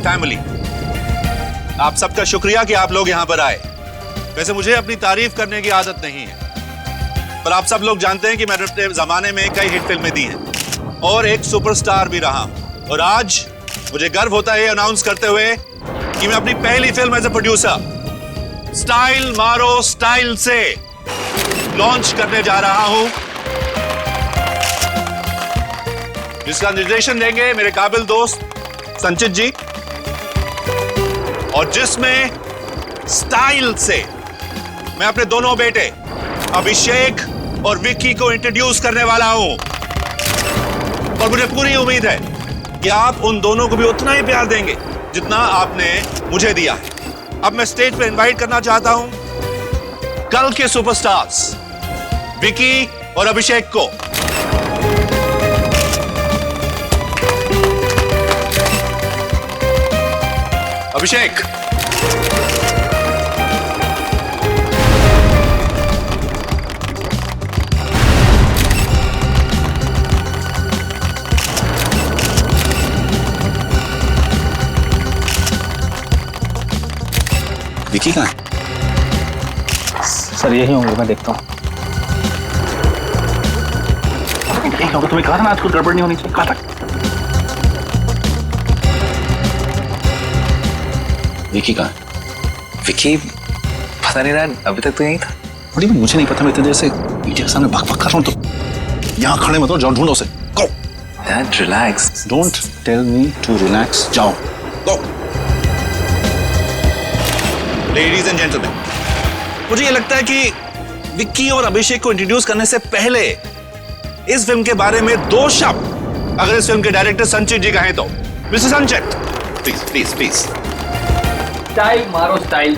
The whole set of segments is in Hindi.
एंड फैमिली, आप सबका शुक्रिया कि आप लोग यहां पर आए। वैसे मुझे अपनी तारीफ करने की आदत नहीं है, पर आप सब लोग जानते हैं कि मैंने अपने जमाने में कई हिट फिल्में दी हैं और एक सुपरस्टार भी रहा हूं। और आज मुझे गर्व होता है अनाउंस करते हुए कि मैं अपनी पहली film as a producer style मारो स्टाइल से लॉन्च करने जा रहा हूं, जिसका निर्देशन देंगे मेरे काबिल दोस्त संचित जी, और जिसमें स्टाइल से मैं अपने दोनों बेटे अभिषेक और विक्की को इंट्रोड्यूस करने वाला हूं। और मुझे पूरी उम्मीद है कि आप उन दोनों को भी उतना ही प्यार देंगे जितना आपने मुझे दिया है। अब मैं स्टेज पे इनवाइट करना चाहता हूं कल के सुपरस्टार्स विक्की और अभिषेक को। अभिषेक, विकी कहाँ है? सर यही होंगे, मैं देखता हूँ। यही होगा, तुम्हें कहा था ना आज कुछ गड़बड़ नहीं होनी चाहिए, कहा था। विकी कहाँ है? विकी पता नहीं रहा, अभी तक तो यहीं था। बड़ी मुझे नहीं पता, मैं इतने देर से मीडिया के सामने बक कर रहा हूँ, तो यहाँ खड़े मत हो, जाओ ढूंढो उसे। Go. Dad relax. Don't tell me to relax, जाओ। गो। लेडीज एंड जेंटलमैन, मुझे यह लगता है कि विक्की और अभिषेक को इंट्रोड्यूस करने से पहले इस फिल्म के बारे में दो शब्द अगर इस फिल्म के डायरेक्टर संचित जी कहें तो। मिस्टर संचित, प्लीज प्लीज प्लीज। स्टाइल मारो स्टाइल।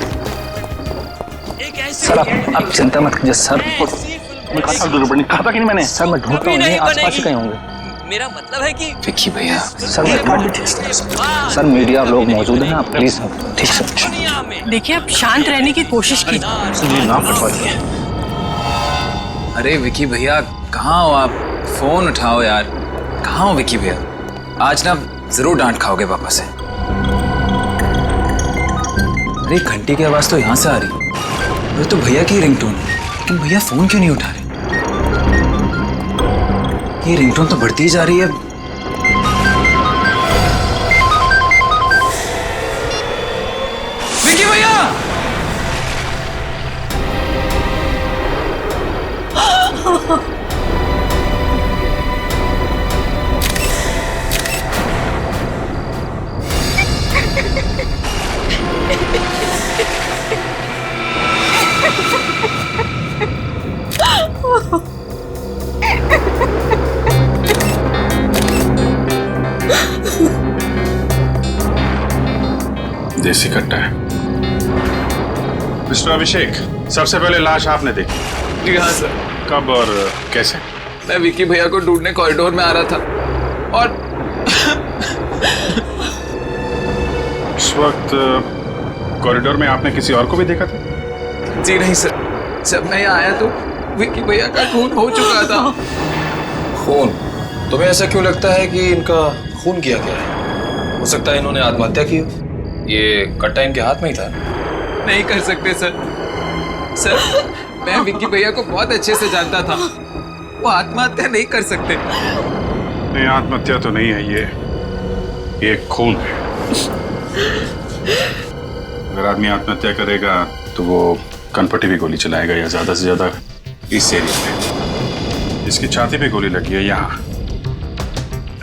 सर आप चिंता मत कीजिए सर, मैं कहा था गड़बड़ नहीं, कहा था कि नहीं मैंने। सर मैं ढूंढता हूँ, यहीं आसपास ही कहीं होंगे। मेरा मतलब है कि विक्की भैया, सर सर मीडिया लोग मौजूद हैं, आप प्लीज ठीक से। देखिए आप शांत रहने की कोशिश कीजिए। ना फटवाइए। अरे विक्की भैया कहाँ हो आप? फोन उठाओ यार। कहाँ हो विक्की भैया? आज ना जरूर डांट खाओगे पापा से। अरे घंटी की आवाज तो यहाँ से आ रही है, वो तो भैया की रिंगटोन है, लेकिन भैया फोन क्यों नहीं उठा रहे? ये रिंगटोन तो बढ़ती ही जा रही है। विक्की भैया! देसी कट्टा है। मिस्टर अभिषेक, सबसे पहले लाश आपने देखी? जी हाँ सर। कब और कैसे? मैं विक्की भैया को ढूंढने कॉरिडोर में आ रहा था और उस वक्त कॉरिडोर में आपने किसी और को भी देखा था? जी नहीं सर, जब मैं यहाँ आया तो विक्की भैया का खून हो चुका था। खून? तुम्हें ऐसा क्यों लगता है कि इनका खून किया गया है? हो सकता है इन्होंने आत्महत्या की हो। ये कट्टा इनके हाथ में ही था। नहीं कर सकते सर। सर मैं विक्की भैया को बहुत अच्छे से जानता था, वो आत्महत्या नहीं कर सकते। नहीं, आत्महत्या तो नहीं है ये खून है। अगर आदमी आत्महत्या करेगा तो वो कनपट्टी भी गोली चलाएगा या ज्यादा से ज्यादा इस एरिया में। इसकी छाती पे गोली लगी है यहाँ।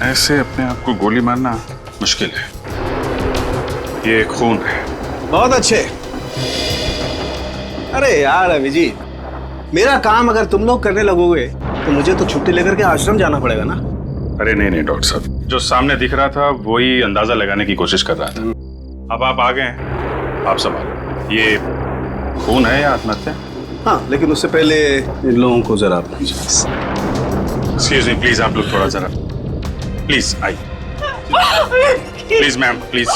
ऐसे अपने आप को गोली मारना मुश्किल है। ये खून है। बहुत अच्छे। अरे यार अभिजीत, मेरा काम अगर तुम लोग करने लगोगे तो मुझे तो छुट्टी लेकर के आश्रम जाना पड़ेगा ना। अरे नहीं नहीं डॉक्टर साहब, जो सामने दिख रहा था वही अंदाजा लगाने की कोशिश कर रहा था। अब आप आ गए हैं, आप संभालो। ये खून है या आत्महत्या? हाँ, लेकिन उससे पहले इन लोगों को जरा एक्सक्यूज मी प्लीज, आप लोग थोड़ा जरा प्लीज आइए। Please ma'am please.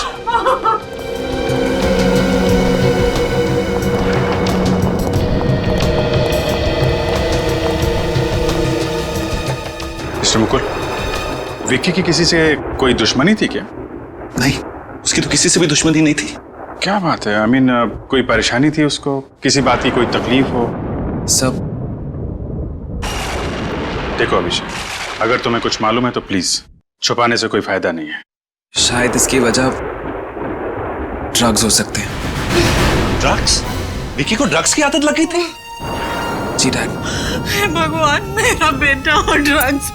Mister Mukul, Vicky की किसी से कोई दुश्मनी थी क्या? नहीं, उसकी उसकी तो किसी से भी दुश्मनी नहीं थी। क्या बात है? कोई परेशानी थी उसको, किसी बात की कोई तकलीफ हो? सब देखो अभिषेक, अगर तुम्हें कुछ मालूम है तो प्लीज छुपाने से कोई फायदा नहीं है। शायद इसकी वजह ड्रग्स हो सकते हैं। ड्रग्स? विकी को ड्रग्स की आदत लग गई थी? जी डैड। हे भगवान, मेरा बेटा और ड्रग्स।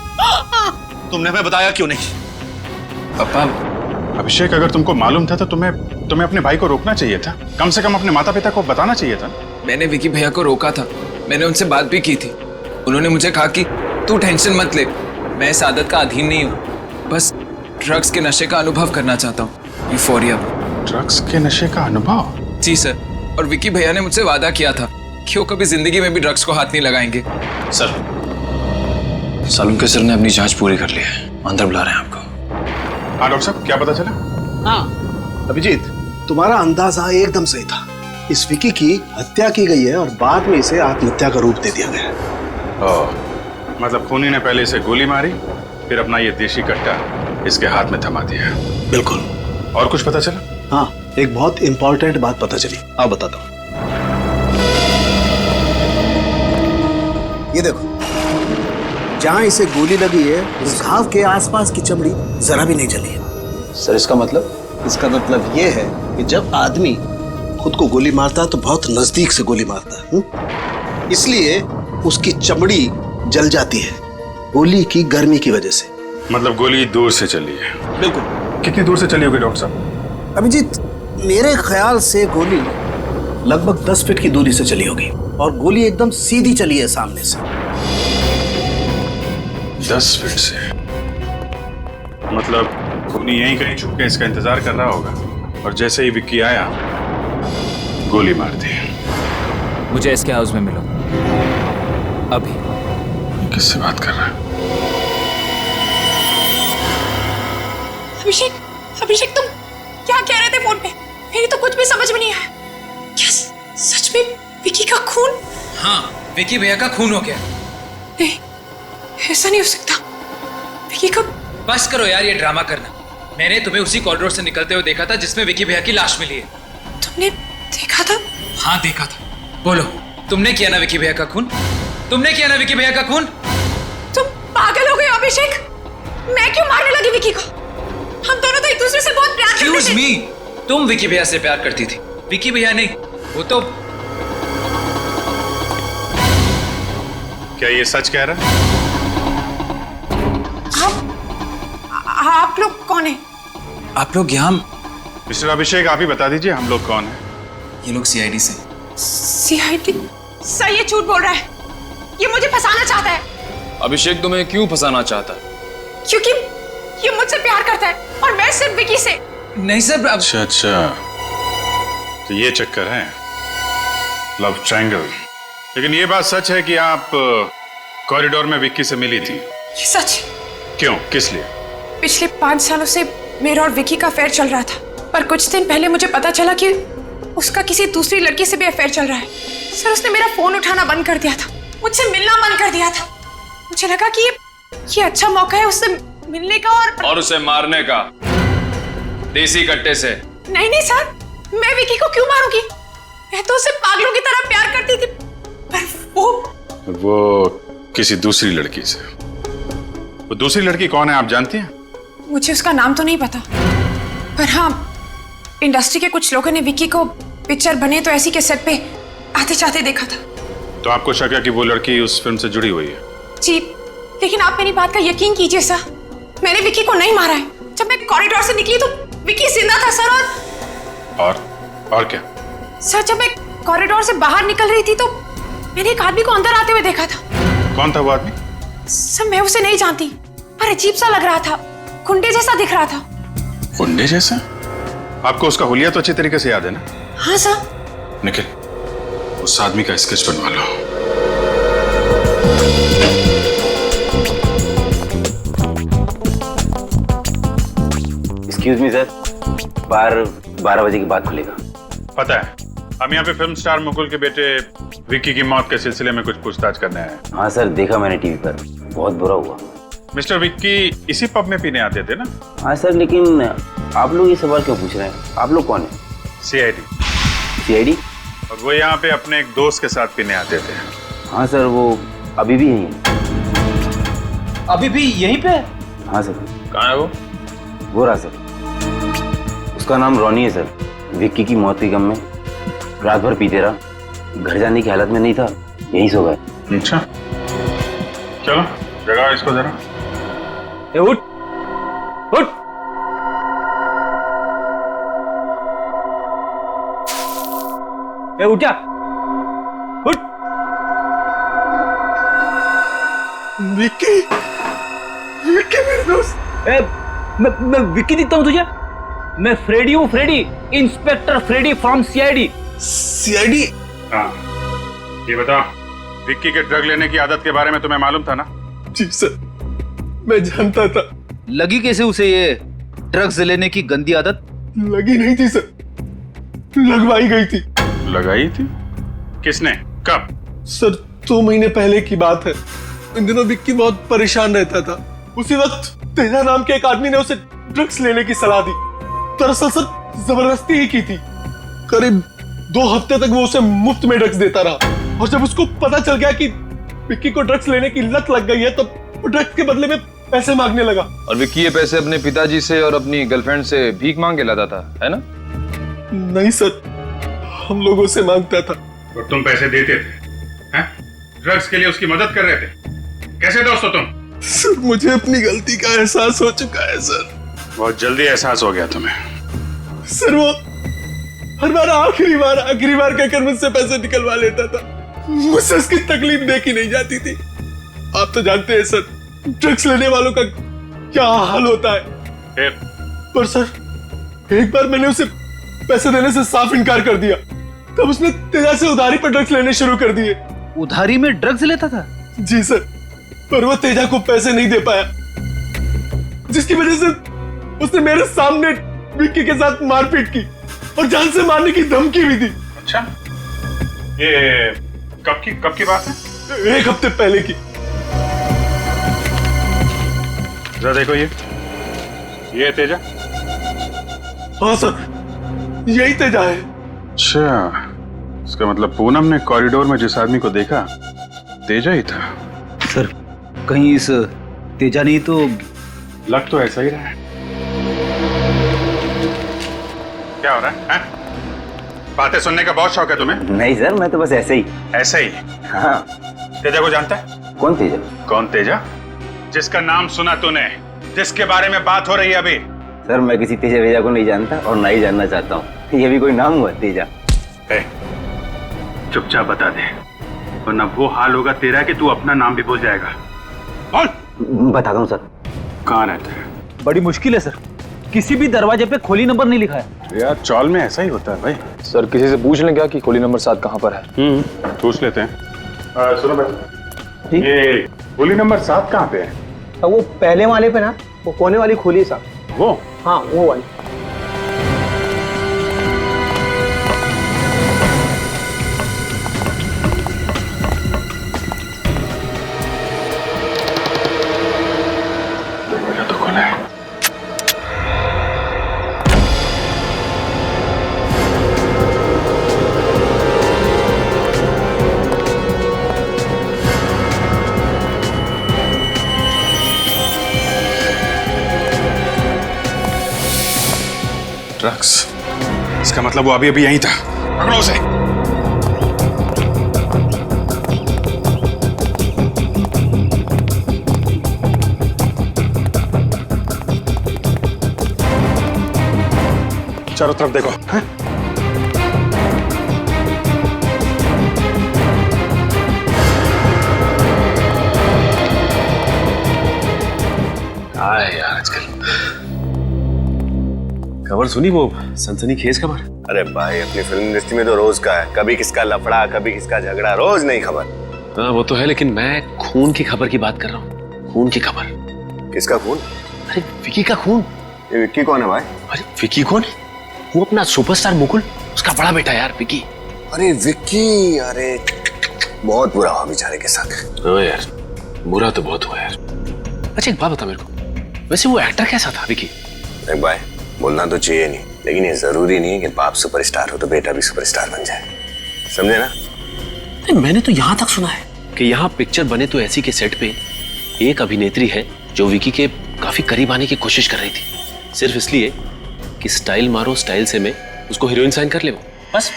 तुमने हमें बताया क्यों नहीं? पापा, अभिषेक, अगर तुमको मालूम था तो तुम्हें अपने भाई को रोकना चाहिए था। कम से कम अपने माता पिता को बताना चाहिए था। मैंने विकी भैया को रोका था, मैंने उनसे बात भी की थी। उन्होंने मुझे कहा कि तू टेंशन मत ले, मैं इस आदत का अधीन नहीं हूँ, बस ड्रग्स के नशे का अनुभव करना चाहता हूँ। यूफोरिया। ड्रग्स के नशे का अनुभव? जी सर, और विकी भैया ने मुझसे वादा किया था कि वो कभी जिंदगी में भी ड्रग्स को हाथ नहीं लगाएंगे। सर, सालुम के सर ने अपनी जांच पूरी कर ली है, अंदर बुला रहे हैं आपको। हाँ डॉक्टर साहब, क्या पता चला? हाँ अभिजीत, तुम्हारा अंदाजा एकदम सही था। इस विकी की हत्या की गई है और बाद में इसे आत्महत्या का रूप दे दिया गया है। मतलब खूनी ने पहले इसे गोली मारी, फिर अपना ये देशी कट्टा इसके हाथ में थमा दिया। बिल्कुल। और कुछ पता चला? हाँ, एक बहुत इंपॉर्टेंट बात पता चली, आप बताता हूँ। ये देखो, जहां इसे गोली लगी है उस घाव के आसपास की चमड़ी जरा भी नहीं जली है। सर इसका मतलब? इसका मतलब ये है कि जब आदमी खुद को गोली मारता है तो बहुत नजदीक से गोली मारता है, इसलिए उसकी चमड़ी जल जाती है गोली की गर्मी की वजह से। मतलब गोली दूर से चली है? बिल्कुल। कितनी दूर से चली होगी डॉक्टर साहब? अभिजीत, मेरे ख्याल से गोली लगभग 10 फीट की दूरी से चली होगी और गोली एकदम सीधी चली है सामने से। 10 फीट से? मतलब खूनी यहीं कहीं छुप के इसका इंतजार कर रहा होगा और जैसे ही विक्की आया गोली मार दी। मुझे इसके हाउस में मिलो अभी। किससे बात कर रहा है? अभिषेक, अभिषेक तुम क्या कह रहे थे फोन पे? मेरी तो कुछ भी समझ में नहीं आया। क्या सच में विकी का खून? हाँ, विकी भैया का खून हो गया। नहीं, ऐसा नहीं हो सकता। विकी का... बस करो यार ये ड्रामा करना। मैंने तुम्हें उसी कॉरिडोर से निकलते हुए देखा था जिसमें विकी भैया की लाश मिली है। तुमने देखा था? हाँ देखा था। बोलो, तुमने किया ना विकी भैया का खून? तुमने किया ना विकी भैया का खून? तुम पागल हो गए अभिषेक। मैं क्यों मारने लगी विकी को? हम दोनों तो एक दूसरे से बहुत प्यार करते थे। Excuse me, तुम विकी भैया से प्यार करती थी, विकी भैया नहीं। वो तो... क्या ये सच कह रहा है? आप लोग कौन हैं? आप लोग यहाँ... मिस्टर अभिषेक, आप ही बता दीजिए हम लोग कौन हैं? ये लोग सीआईडी से। सीआईडी? सर ये झूठ बोल रहा है, ये मुझे फंसाना चाहता है। अभिषेक तुम्हें क्यों फंसाना चाहता है? क्योंकि ये मुझसे प्यार करता है और मैं सिर्फ विकी से। नहीं सर। अच्छा, तो ये चक्कर है, लव ट्रायंगल। लेकिन ये बात सच है कि आप कॉरिडोर में विक्की से मिली थी? ये सच। क्यों, किस लिए? पिछले 5 सालों से मेरा और विकी का अफेयर चल रहा था, पर कुछ दिन पहले मुझे पता चला कि उसका किसी दूसरी लड़की से भी अफेयर चल रहा है। सर उसने मेरा फोन उठाना बंद कर दिया था, मुझसे मिलना बंद कर दिया था। मुझे लगा कि ये अच्छा मौका है उससे मिलने का और उसे मारने का, देसी कट्टे से। नहीं नहीं सर, मैं विकी को क्यों मारूंगी? मैं तो उसे पागलों की तरह प्यार करती थी, पर वो किसी दूसरी लड़की से। वो दूसरी लड़की कौन है आप जानती हैं? मुझे उसका नाम तो नहीं पता, पर हाँ इंडस्ट्री के कुछ लोगों ने विकी को पिक्चर बने तो ऐसी के सेट पे आते जाते देखा था। तो आपको शक है कि वो लड़की उस फिल्म से जुड़ी हुई है? जी, लेकिन आप मेरी बात का यकीन कीजिए सर, मैंने विकी को नहीं मारा है। जब मैं कॉरिडोर से निकली तो विकी जिंदा था सर। और क्या? सर जब मैं कॉरिडोर से बाहर निकल रही थी तो मैंने एक आदमी को अंदर आते हुए देखा था। कौन था वो आदमी? सर मैं उसे नहीं जानती, पर अजीब सा लग रहा था, गुंडे जैसा दिख रहा था। गुंडे जैसा? आपको उसका हुलिया तो अच्छी तरीके से याद है ना? हाँ सर। निखिल, उस आदमी का स्केच बनवा लो। एक्सक्यूज मी सर, बार 12 बजे के बाद खुलेगा। पता है, हम यहाँ पे फिल्म स्टार मुकुल के बेटे विक्की की मौत के सिलसिले में कुछ पूछताछ करने आए हैं। हाँ सर, देखा मैंने टीवी पर, बहुत बुरा हुआ। मिस्टर विक्की इसी पब में पीने आते थे ना? हाँ सर, लेकिन आप लोग ये सवाल क्यों पूछ रहे हैं? आप लोग कौन है? सीआईडी। सीआईडी? और वो यहाँ पे अपने एक दोस्त के साथ पीने आते थे। हाँ सर, वो अभी भी यहीं है। अभी भी यहीं पे? हाँ सर। कहाँ है वो रहा सर। उसका नाम रॉनी है सर। विक्की की मौत के गम में रात भर पीते रहा, घर जाने की हालत में नहीं था, यहीं सो गए। अच्छा, चलो जगाओ इसको जरा। उठ उठ। उठ जा, उठ। विक्की, विक्की मेरे दोस्त। मैं विक्की दिखता हूँ तुझे? मैं फ्रेडी हूँ, Freddy, inspector Freddy from CID. CID? हाँ, ये बताओ, विक्की के ड्रग लेने की आदत के बारे में तुम्हें मालूम था ना? जी सर, मैं जानता था। लगी कैसे उसे ये ड्रग्स लेने की गंदी आदत? लगी नहीं थी सर, लगवाई गई थी। लगाई थी? किसने? कब? सर 2 महीने पहले की बात है। इन दिनों विक्की बहुत परेशान रहता था। उसी वक्त तेजा नाम के एक आदमी ने उसे ड्रग्स लेने की सलाह दी। दरअसल सर जबरदस्ती ही की थी। करीब 2 हफ्ते तक वो उसे मुफ्त में ड्रग्स देता रहा, और जब उसको पता चल गया कि विक्की को ड्रग्स लेने की लत लग गई है, तब वो ड्रग्स के बदले में पैसे मांगने लगा। और विक्की ये पैसे अपने पिताजी से और अपनी गर्लफ्रेंड से भीख मांग के लाता था, है ना? नहीं सर, हम लोगों से मांगता था। और तुम पैसे देते थे? हैं? ड्रग्स के लिए उसकी मदद कर रहे थे? कैसे दोस्त हो तुम? सर मुझे अपनी गलती का एहसास हो चुका है सर। बहुत जल्दी एहसास हो गया तुम्हें। सर वो हर बार आखिरी बार कहकर मुझसे पैसे निकलवा लेता था। मुझसे उसकी तकलीफ देखी नहीं जाती थी। आप तो जानते हैं सर, ड्रग्स लेने वालों का क्या हाल होता है। फिर? पर सर एक बार मैंने उसे पैसे देने से साफ इनकार कर दिया, तब उसने तेजा से उधारी पर ड्रग्स लेने शुरू कर दिए। उधारी में ड्रग्स लेता था? जी सर, पर वो तेजा को पैसे नहीं दे पाया, जिसकी वजह से उसने मेरे सामने विक्की के साथ मारपीट की और जान से मारने की धमकी भी दी। अच्छा, ये कब की बात है? 1 हफ्ते पहले की। जरा देखो, ये तेजा? हाँ सर, यही तेजा है। अच्छा, इसका मतलब पूनम ने कॉरिडोर में जिस आदमी को देखा तेजा ही था। सर कहीं इस तेजा नहीं तो? लग तो ऐसा ही रहा है। क्या हो रहा है? बातें सुनने का बहुत शौक है तुम्हें? नहीं सर, मैं तो बस ऐसे ही। ऐसे ही? हाँ। तेजा को जानता है? कौन तेजा? कौन तेजा? जिसका नाम सुना तूने, जिसके बारे में बात हो रही है अभी। सर मैं किसी तेजा वेजा को नहीं जानता और ना ही जानना चाहता हूँ। ये भी कोई नाम हुआ तेजा? चुपचाप बता दे, वरना वो हाल होगा तेरा कि तू अपना नाम भी भूल जाएगा। बोल। बताता हूँ सर। कहाँ रहता है? बड़ी मुश्किल है सर, किसी भी दरवाजे पे खोली नंबर नहीं लिखा है। यार चौल में ऐसा ही होता है भाई। सर किसी से पूछ लें क्या कि खोली नंबर 7 कहाँ पर है? पूछ लेते हैं। सुनो भाई, ये खोली नंबर 7 कहाँ पे है? वो पहले वाले पे ना, वो कोने वाली खोली साहब। वो? हाँ वो वाली। तो खोला है। ड्रग्स, इसका मतलब वो अभी यहीं था। पकड़ो उसे। चारों तरफ देखो। हाँ? यार आजकल खबर सुनी, वो सनसनीखेज खबर? अरे भाई, अपनी फिल्म इंडस्ट्री में तो रोज का है, कभी किसका लफड़ा, कभी किसका झगड़ा, रोज नई खबर। हाँ वो तो है, लेकिन मैं खून की खबर की बात कर रहा हूँ। खून की खबर। किसका खून? अरे विकी का खून। ये विक्की कौन है भाई? अरे विकी कौन है? वो अपना सुपरस्टार मुकुल, उसका बड़ा बेटा यार विकी। अरे विक्की, अरे बहुत बुरा हुआ बेचारे के साथ। हाँ यार, बुरा तो बहुत हुआ यार। अच्छा एक बात बता मेरे को, वैसे वो एक्टर कैसा था विकी? देख भाई, बोलना तो चाहिए नहीं, लेकिन ये जरूरी नहीं है कि बाप सुपरस्टार हो तो बेटा भी सुपरस्टार बन जाए, समझे ना? मैंने तो यहाँ तक सुना है कि यहाँ पिक्चर बने तो ऐसी के सेट पे एक अभिनेत्री है जो विकी के काफी करीब आने की कोशिश कर रही थी, सिर्फ इसलिए कि स्टाइल मारो स्टाइल से मैं उसको हीरोइन साइन कर ले, वो बस।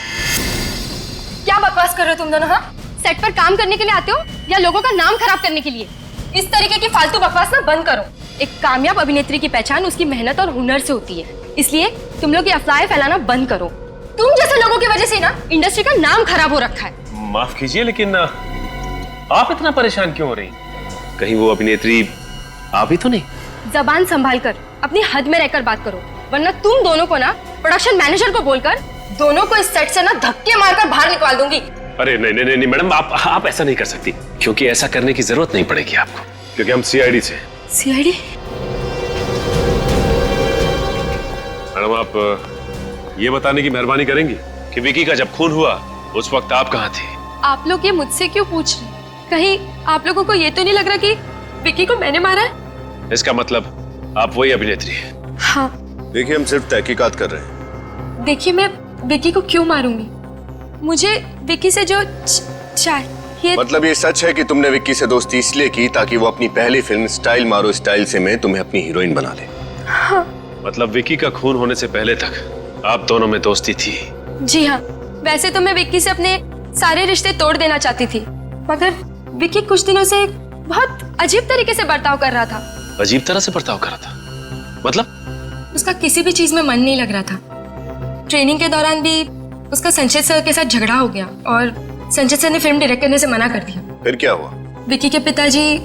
क्या बकवास कर रहे हो तुम दोनों? हाँ, सेट पर काम करने के लिए आते हो या लोगों का नाम खराब करने के लिए? इस तरीके की फालतू बकवास ना बंद करो। एक कामयाब अभिनेत्री की पहचान उसकी मेहनत और हुनर से होती है, इसलिए तुम लोग ये अफवाहें फैलाना बंद करो। तुम जैसे लोगों की वजह से ना इंडस्ट्री का नाम खराब हो रखा है। माफ कीजिए, लेकिन आप इतना परेशान क्यों हो रही? कहीं वो अभिनेत्री आप ही तो नहीं? जबान संभाल कर अपनी हद में रहकर बात करो, वरना तुम दोनों को ना प्रोडक्शन मैनेजर को बोलकर दोनों को इस सेट से ना धक्के मारकर बाहर निकाल दूंगी। अरे नहीं नहीं नहीं मैडम, आप ऐसा नहीं कर सकती, क्योंकि ऐसा करने की जरूरत नहीं पड़ेगी आपको, क्योंकि हम सीआईडी से। सीआईडी? मैडम आप ये बताने की मेहरबानी करेंगी कि विकी का जब खून हुआ उस वक्त आप कहाँ थी? आप लोग ये मुझसे क्यों पूछ रहे? कहीं आप लोगों को ये तो नहीं लग रहा कि विकी को मैंने मारा है? इसका मतलब आप वही अभिनेत्री हैं? हाँ। देखिए, हम सिर्फ तहकीकात कर रहे हैं। देखिए, मैं विकी को क्यों मारूंगी? मुझे विकी से जो चाहिए। मतलब ये सच है कि तुमने विक्की से दोस्ती इसलिए की ताकि वो अपनी पहली फिल्म स्टाइल मारो स्टाइल से में तुम्हें अपनी हीरोइन बना ले? हाँ। मतलब विकी का खून होने से पहले तक आप दोनों में दोस्ती थी? जी हाँ, वैसे तो मैं विक्की से अपने सारे रिश्ते तोड़ देना चाहती थी, मगर विक्की कुछ दिनों से बहुत अजीब तरीके से बर्ताव कर रहा था। अजीब तरह से बर्ताव कर रहा था? मतलब? उसका किसी भी चीज में मन नहीं लग रहा था। ट्रेनिंग के दौरान भी उसका संचित सर के साथ झगड़ा हो गया और संचित सर ने फिल्म डायरेक्ट करने से मना कर दिया। फिर क्या हुआ? विक्की के पिताजी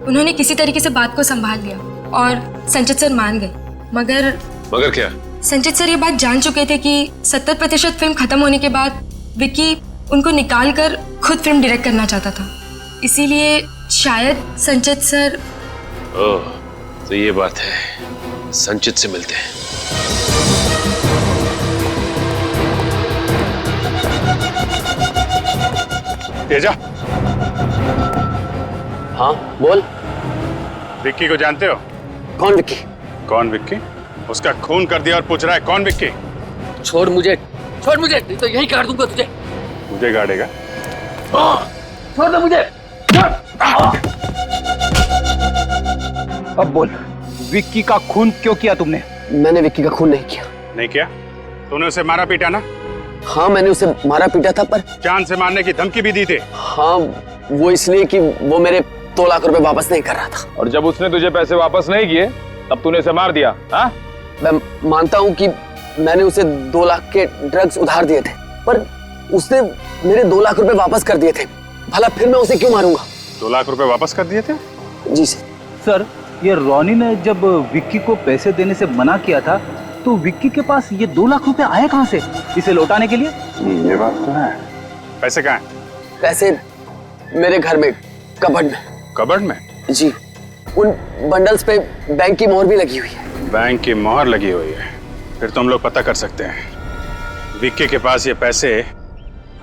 उन्होंने किसी तरीके से बात को संभाल लिया और संचित सर मान गए, मगर क्या? संचित सर ये बात जान चुके थे कि 70% फिल्म खत्म होने के बाद विक्की उनको निकाल कर खुद फिल्म डायरेक्ट करना चाहता था, इसीलिए शायद संचित सर। ओह, तो ये बात है, संचित से मिलते हैं। तेजा। हाँ बोल। विक्की को जानते हो? कौन विक्की? कौन विक्की? उसका खून कर दिया और पूछ रहा है कौन विक्की? छोड़ मुझे, नहीं तो यही काट दूंगा तुझे। मुझे गाड़ेगा? छोड़ दो मुझे। अब बोल, विक्की का खून क्यों किया तुमने? मैंने विक्की का खून नहीं किया। नहीं किया? तूने उसे मारा पीटा ना? हाँ, मैंने उसे मारा पीटा था, पर जान से मारने की धमकी भी दी थी। हाँ, वो इसलिए कि वो मेरे 2 लाख रुपए वापस नहीं कर रहा था। और जब उसने तुझे पैसे वापस नहीं किए तब तूने उसे मार दिया? हाँ? मैं मानता हूँ कि मैंने उसे 2 लाख के ड्रग्स उधार दिए थे, पर उसने मेरे 2 लाख रुपए वापस कर दिए थे। भला फिर मैं उसे क्यों मारूंगा? 2 लाख रुपए वापस कर दिए थे? जी सर। सर, ये रॉनी ने जब विक्की को पैसे देने से मना किया था तो विक्की के पास ये 2 लाख रुपए आए कहाँ से इसे लौटाने के लिए? ये बात तो है। पैसे कहाँ हैं? पैसे मेरे घर में, कबर्ड में। कबर्ड में? जी, उन बंडल्स पे बैंक की मोहर भी लगी हुई है। बैंक की मोहर लगी हुई है? फिर तो हम लोग पता कर सकते हैं विक्की के पास ये पैसे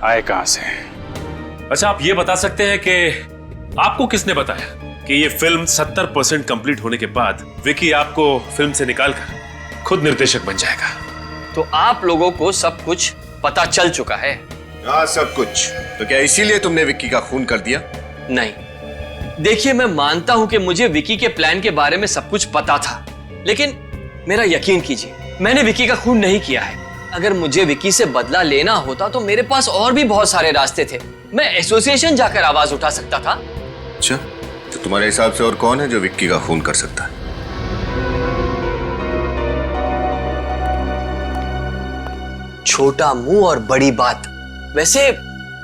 आए कहाँ से। अच्छा, आप ये बता सकते हैं कि आपको किसने बताया कि ये फिल्म 70% कंप्लीट होने के बाद विक्की आपको फिल्म से निकालकर खुद निर्देशक बन जाएगा? तो आप लोगों को सब कुछ पता चल चुका है? हाँ, सब कुछ। तो क्या इसीलिए तुमने विक्की का खून कर दिया? नहीं, देखिए, मैं मानता हूं कि मुझे विक्की के प्लान के बारे में सब कुछ पता था, लेकिन मेरा यकीन कीजिए, मैंने विक्की का खून नहीं किया है। अगर मुझे विक्की से बदला लेना होता तो मेरे पास और भी बहुत सारे रास्ते थे। मैं एसोसिएशन जाकर आवाज उठा सकता था। अच्छा, तो तुम्हारे हिसाब से और कौन है जो विक्की का खून कर सकता है? छोटा मुंह और बड़ी बात। वैसे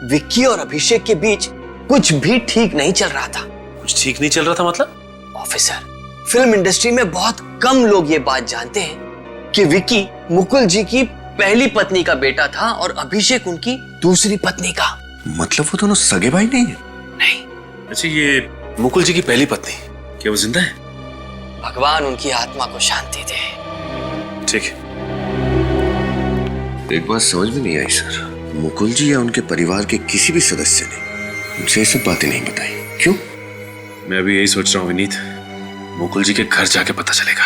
विक्की और अभिषेक के बीच कुछ भी ठीक नहीं चल रहा था। कुछ ठीक नहीं चल रहा था मतलब? ऑफिसर, फिल्म इंडस्ट्री में बहुत कम लोग ये बात जानते हैं कि विक्की मुकुल जी की पहली पत्नी का बेटा था और अभिषेक उनकी दूसरी पत्नी का। मतलब वो दोनों सगे भाई नहीं है? नहीं। अच्छा, ये मुकुल जी की पहली पत्नी, क्या वो जिंदा है? भगवान उनकी आत्मा को शांति दे। ठीक है। एक बात समझ में नहीं आई सर, मुकुल जी या उनके परिवार के किसी भी सदस्य ने मुझे ये सब बातें नहीं बताई। क्यों? मैं अभी यही सोच रहा हूँ विनीत, मुकुल जी के घर जाके पता चलेगा।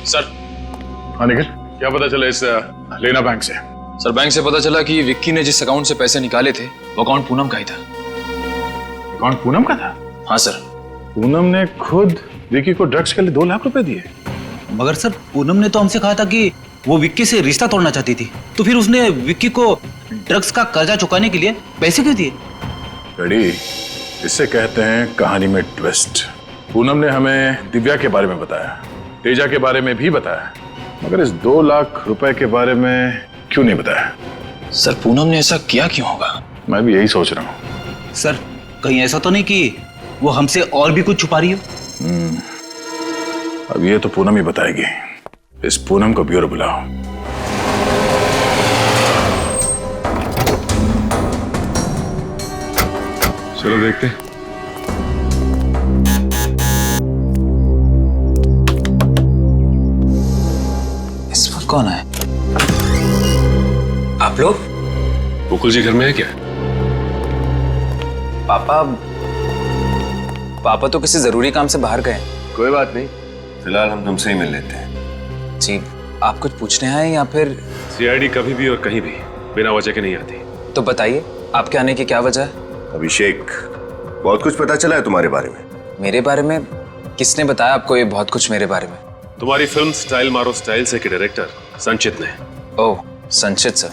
सर। हाँ निखिल, क्या पता चला इस लेना बैंक से? सर बैंक से पता चला कि विक्की ने जिस अकाउंट से पैसे निकाले थे वो अकाउंट पूनम का ही था। अकाउंट पूनम का था? हाँ सर। पूनम ने खुद विक्की को ड्रग्स के लिए 2 लाख रुपए दिए। मगर सर पूनम ने तो हमसे कहा था कि वो विक्की से रिश्ता तोड़ना चाहती थी, तो फिर उसने विक्की को ड्रग्स का कर्जा चुकाने के लिए पैसे क्यों दिए? रेडी, इसे कहते हैं कहानी में ट्विस्ट। पूनम ने हमें दिव्या के बारे में बताया, तेजा के बारे में भी बताया, मगर इस 2 लाख रुपए के बारे में क्यों नहीं बताया? सर पूनम ने ऐसा किया क्यों होगा? मैं भी यही सोच रहा हूँ। सर कहीं ऐसा तो नहीं कि वो हमसे और भी कुछ छुपा रही हो? अब ये तो पूनम ही बताएगी। इस पूनम को ब्यूरो बुलाओ। चलो देखते हैं। इस वक्त कौन है? आप लोग? मुकुल जी घर में है क्या? पापा तो किसी जरूरी काम से बाहर गए। कोई बात नहीं, फिलहाल हम तुमसे ही मिल लेते हैं। जी, आप कुछ पूछने आए या फिर? सीआईडी कभी भी और कहीं भी बिना वजह के नहीं आती। तो बताइए आपके आने की क्या वजह है? अभिषेक, बहुत कुछ पता चला है तुम्हारे बारे में। मेरे बारे में? किसने बताया आपको ये बहुत कुछ मेरे बारे में? तुम्हारी फिल्म स्टाइल मारो स्टाइल से के डायरेक्टर संचित ने। ओह संचित सर,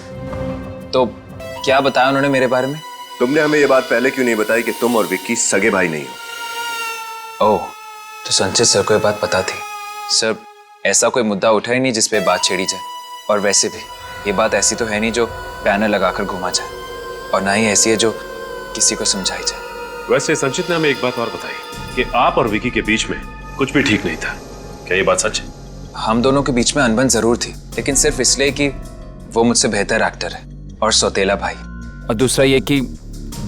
तो क्या बताया उन्होंने मेरे बारे में? तुमने हमें ये बात पहले क्यों नहीं बताई कि तुम और विक्की सगे भाई नहीं हो? ओह, तो संचित सर को ये बात पता थी। सर ऐसा कोई मुद्दा उठा ही नहीं जिस पे बात छेड़ी जाए, और वैसे भी ये बात ऐसी तो है नहीं जो बैनर लगाकर घुमा जाए, और ना ही ऐसी है जो किसी को समझाई जाए। वैसे संचित ने हमें एक बात और बताई कि आप और विकी के बीच में कुछ भी ठीक नहीं था। क्या ये बात सच है? हम दोनों के बीच में अनबन जरूर थी, लेकिन सिर्फ इसलिए कि वो मुझसे बेहतर एक्टर है और सौतेला भाई। और दूसरा ये कि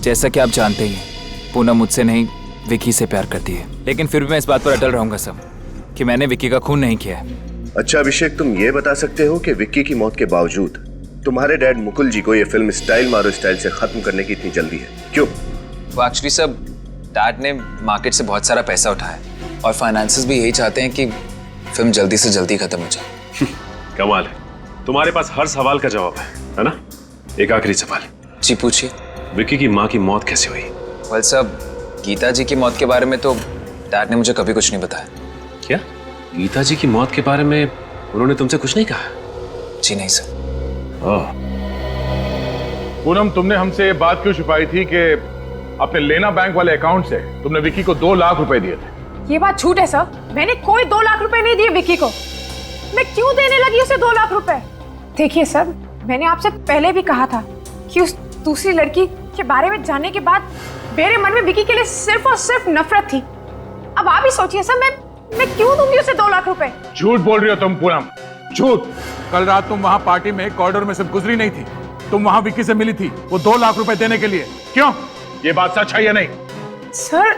जैसा कि आप जानते ही हैं, पूनम मुझसे नहीं विकी से प्यार करती है, लेकिन फिर भी मैं इस बात पर अटल रहूंगा सब कि मैंने विकी का खून नहीं किया है। अच्छा अभिषेक, तुम ये बता सकते हो कि विक्की की मौत के बावजूद तुम्हारे डैड मुकुल जी को ये फिल्म स्टाइल मारो स्टाइल से खत्म करने की इतनी जल्दी है, क्यों? वो एक्चुअली सब डैड ने मार्केट से बहुत सारा पैसा उठाया और फाइनेंसेस भी यही चाहते हैं कि फिल्म जल्दी से जल्दी खत्म हो जाए। कमाल है, तुम्हारे पास हर सवाल का जवाब है ना? एक आखिरी सवाल। जी पूछिए। विक्की की माँ की मौत कैसे हुई? वेल सब गीता जी की मौत के बारे में तो डैड ने मुझे कभी कुछ नहीं बताया। क्या गीता जी की मौत के बारे में उन्होंने तुमसे कुछ नहीं कहा? जी नहीं सर। पूनम, तुमने हमसे ये बात क्यों छुपाई थी कि अपने लेना बैंक वाले अकाउंट से तुमने विक्की को 2 लाख रुपए दिए थे? ये बात झूठ है सर, मैंने कोई 2 लाख रुपए नहीं दिए विक्की को। मैं क्यों देने लगी उसे 2 लाख रुपए? देखिए सर, मैंने आपसे पहले भी कहा था कि उस दूसरी लड़की के बारे में जानने के बाद मेरे मन में विक्की के लिए सिर्फ और सिर्फ नफरत थी। अब आप ही सोचिए सर, मैं क्यों दूंगी उसे 2 लाख रुपए? झूठ बोल रही हो तुम पूनम, झूठ। कल रात तुम वहां पार्टी में कॉरिडोर में से गुजरी नहीं थी, तुम वहां विक्की से मिली थी वो 2 लाख रुपए देने के लिए। क्यों? ये बात सच है या नहीं? सर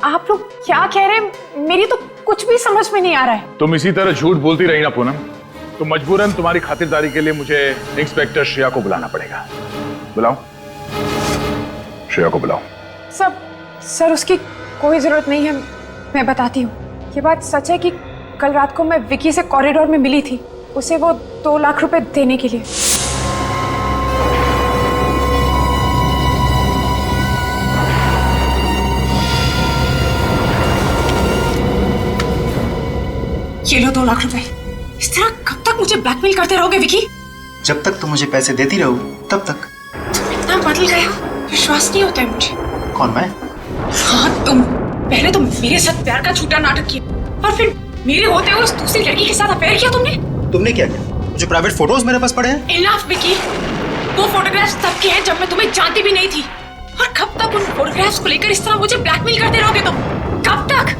आप लोग क्या कह रहे हैं, मेरी तो कुछ भी समझ में नहीं आ रहा है। तुम इसी तरह झूठ बोलती रही ना पूनम, तो मजबूरन तुम्हारी खातिरदारी के लिए मुझे इंस्पेक्टर श्रेया को बुलाना पड़ेगा। बुलाओ, श्रेया को बुलाओ। सर उसकी कोई जरूरत नहीं है, मैं बताती हूँ। ये बात सच है कि कल रात को मैं विक्की से कॉरिडोर में मिली थी, उसे वो 2 लाख रुपए देने के लिए। ये लो 2 लाख रुपए। इस तरह कब तक मुझे ब्लैकमेल करते रहोगे विक्की? जब तक तुम मुझे पैसे देती रहो तब तक। तुम इतना बदल गए हो, विश्वास नहीं होता है मुझे। कौन मैं? हाँ तुम। पहले तो मेरे साथ प्यार का झूठा नाटक किया और फिर मेरे होते हुए उस दूसरी लड़की के साथ अफेयर किया तुमने। तुमने क्या किया? जो प्राइवेट फोटोज मेरे पास पड़े हैं। इनफ विक्की, वो फोटोग्राफ्स तब के हैं जब मैं तुम्हें जानती भी नहीं थी, और कब तक उन फोटोग्राफ्स को लेकर इस तरह मुझे ब्लैकमेल करते रहोगे तुम? कब तक?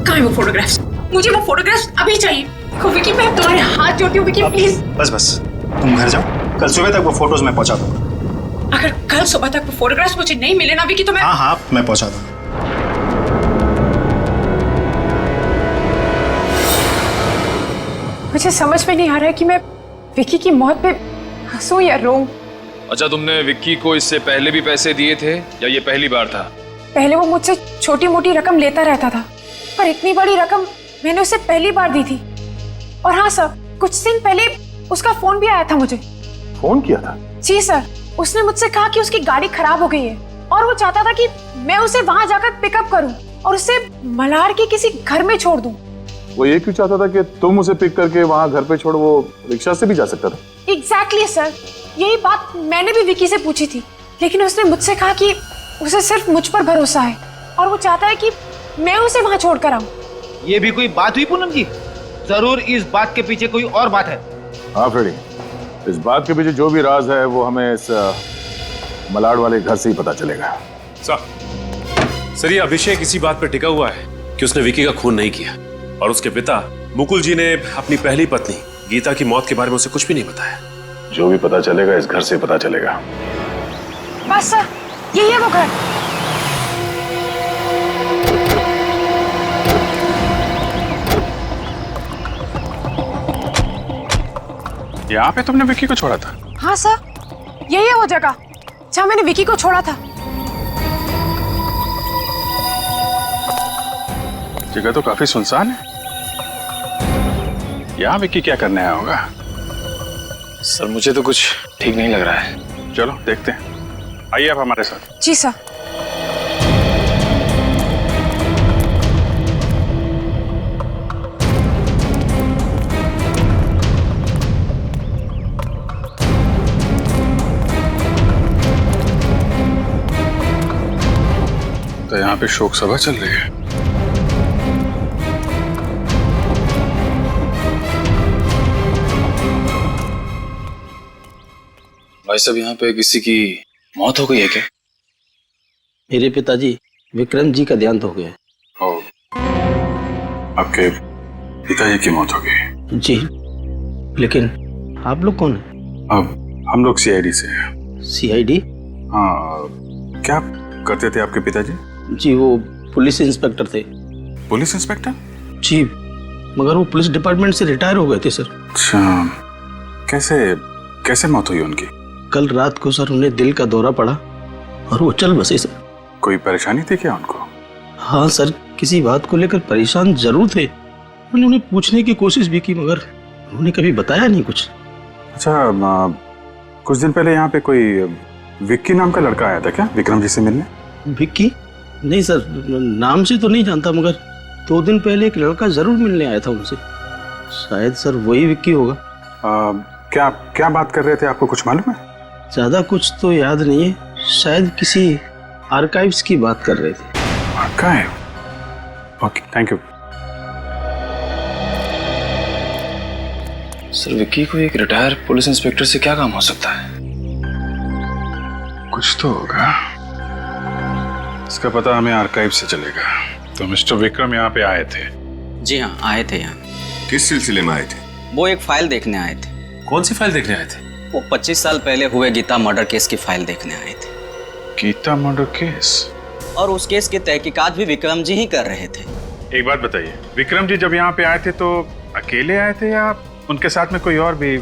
कहाँ है वो फोटोग्राफ्स? मुझे वो फोटोग्राफ्स अभी चाहिए। देखो विक्की, मैं तुम्हारे हाथ जोड़ती हूँ विक्की, प्लीज। बस तुम घर जाओ, कल सुबह तक वो फोटोज मैं पहुंचा दूंगा। अगर कल सुबह तक वो फोटोग्राफ्स मुझे नहीं मिले ना विक्की तो मैं। हाँ मैं पहुंचा दूंगा। मुझे समझ में नहीं आ रहा है कि मैं विक्की की मौत पे हंसूं या रोऊं। अच्छा, तुमने विक्की को इससे पहले भी पैसे दिए थे या ये पहली बार था? पहले वो मुझसे छोटी मोटी रकम लेता रहता था, पर इतनी बड़ी रकम मैंने उसे पहली बार दी थी। और हाँ सर, कुछ दिन पहले उसका फोन भी आया था मुझे। फोन किया था? जी सर, उसने मुझसे कहा कि उसकी गाड़ी खराब हो गई है और वो चाहता था कि मैं उसे वहां जाकर पिकअप करूं और उसे मलाड के किसी घर में छोड़ दूं। वो ये क्यों चाहता था कि तुम उसे पिक करके वहां घर पे छोड़? वो रिक्शा से भी जा सकता था। एग्जैक्टली सर, यही बात मैंने भी विकी से पूछी थी, लेकिन उसने मुझसे कहा कि उसे सिर्फ मुझ पर भरोसा है और वो चाहता है कि मैं उसे वहां छोड़कर आऊं। ये भी कोई बात हुई पूनम जी? जरूर इस बात के पीछे कोई और बात है। हाँ फ्रेडी, इस बात के पीछे जो भी राज है वो हमें इस मलाड वाले घर से ही पता चलेगा। सर, ये अभिषेक इसी बात पर टिका हुआ है कि उसने विकी का खून नहीं किया और उसके पिता मुकुल जी ने अपनी पहली पत्नी गीता की मौत के बारे में उसे कुछ भी नहीं बताया। जो भी पता चलेगा इस घर से पता चलेगा। बस सर, यही है वो घर। यहाँ पे तुमने विकी को छोड़ा था? हाँ सर, यही है वो जगह जहाँ मैंने विकी को छोड़ा था। जगह तो काफी सुनसान है। यहाँ विकी क्या करने आया होगा? सर मुझे तो कुछ ठीक नहीं लग रहा है। चलो देखते हैं, आइए आप हमारे साथ। जी सर। तो यहाँ पे शोक सभा चल रही है। भाई साहब, यहाँ पे किसी की मौत हो गई है क्या? मेरे पिताजी विक्रम जी का देहांत हो गया। आपके पिताजी की मौत हो गई? जी, लेकिन आप लोग कौन हैं? अब हम लोग सीआईडी से हैं। सीआईडी? हाँ, क्या करते थे आपके पिताजी? जी, वो पुलिस इंस्पेक्टर थे। Police inspector? जी, मगर वो पुलिस डिपार्टमेंट से रिटायर हो गए थे सर। अच्छा, कैसे मौत हुई उनकी? कल रात को सर उन्हें दिल का दौरा पड़ा और वो चल बसे सर। कोई परेशानी थी क्या उनको? हाँ सर, किसी बात को लेकर परेशान जरूर थे। मैंने उन्हें पूछने की कोशिश भी की मगर उन्होंने कभी बताया नहीं कुछ। अच्छा, कुछ दिन पहले यहाँ पे कोई विक्की नाम का लड़का आया था क्या विक्रम जी से मिलने? विक्की? नहीं सर, नाम से तो नहीं जानता, मगर 2 दिन पहले एक लड़का जरूर मिलने आया था उनसे। शायद सर वही विक्की होगा। क्या बात कर रहे थे, आपको कुछ मालूम है? ज्यादा कुछ तो याद नहीं है, शायद किसी आर्काइव्स की बात कर रहे थे। Archive? Okay, thank you. Sir, Vicky को एक रिटायर पुलिस इंस्पेक्टर से क्या काम हो सकता है? कुछ तो होगा, इसका पता हमें आर्काइव से चलेगा। तो मिस्टर विक्रम यहाँ पे आए थे? जी हाँ, आए थे यहाँ। किस सिलसिले में आए थे? वो एक फाइल देखने आए थे। कौन सी फाइल देखने आए थे? वो 25 साल पहले हुए गीता मर्डर केस की फाइल देखने आए थे। Geeta murder case? और उस केस की तहकीकात भी विक्रम जी ही कर रहे थे। एक बात बताइए, विक्रम जी जब यहाँ पे आए थे तो अकेले आए थे या उनके साथ में कोई और भी?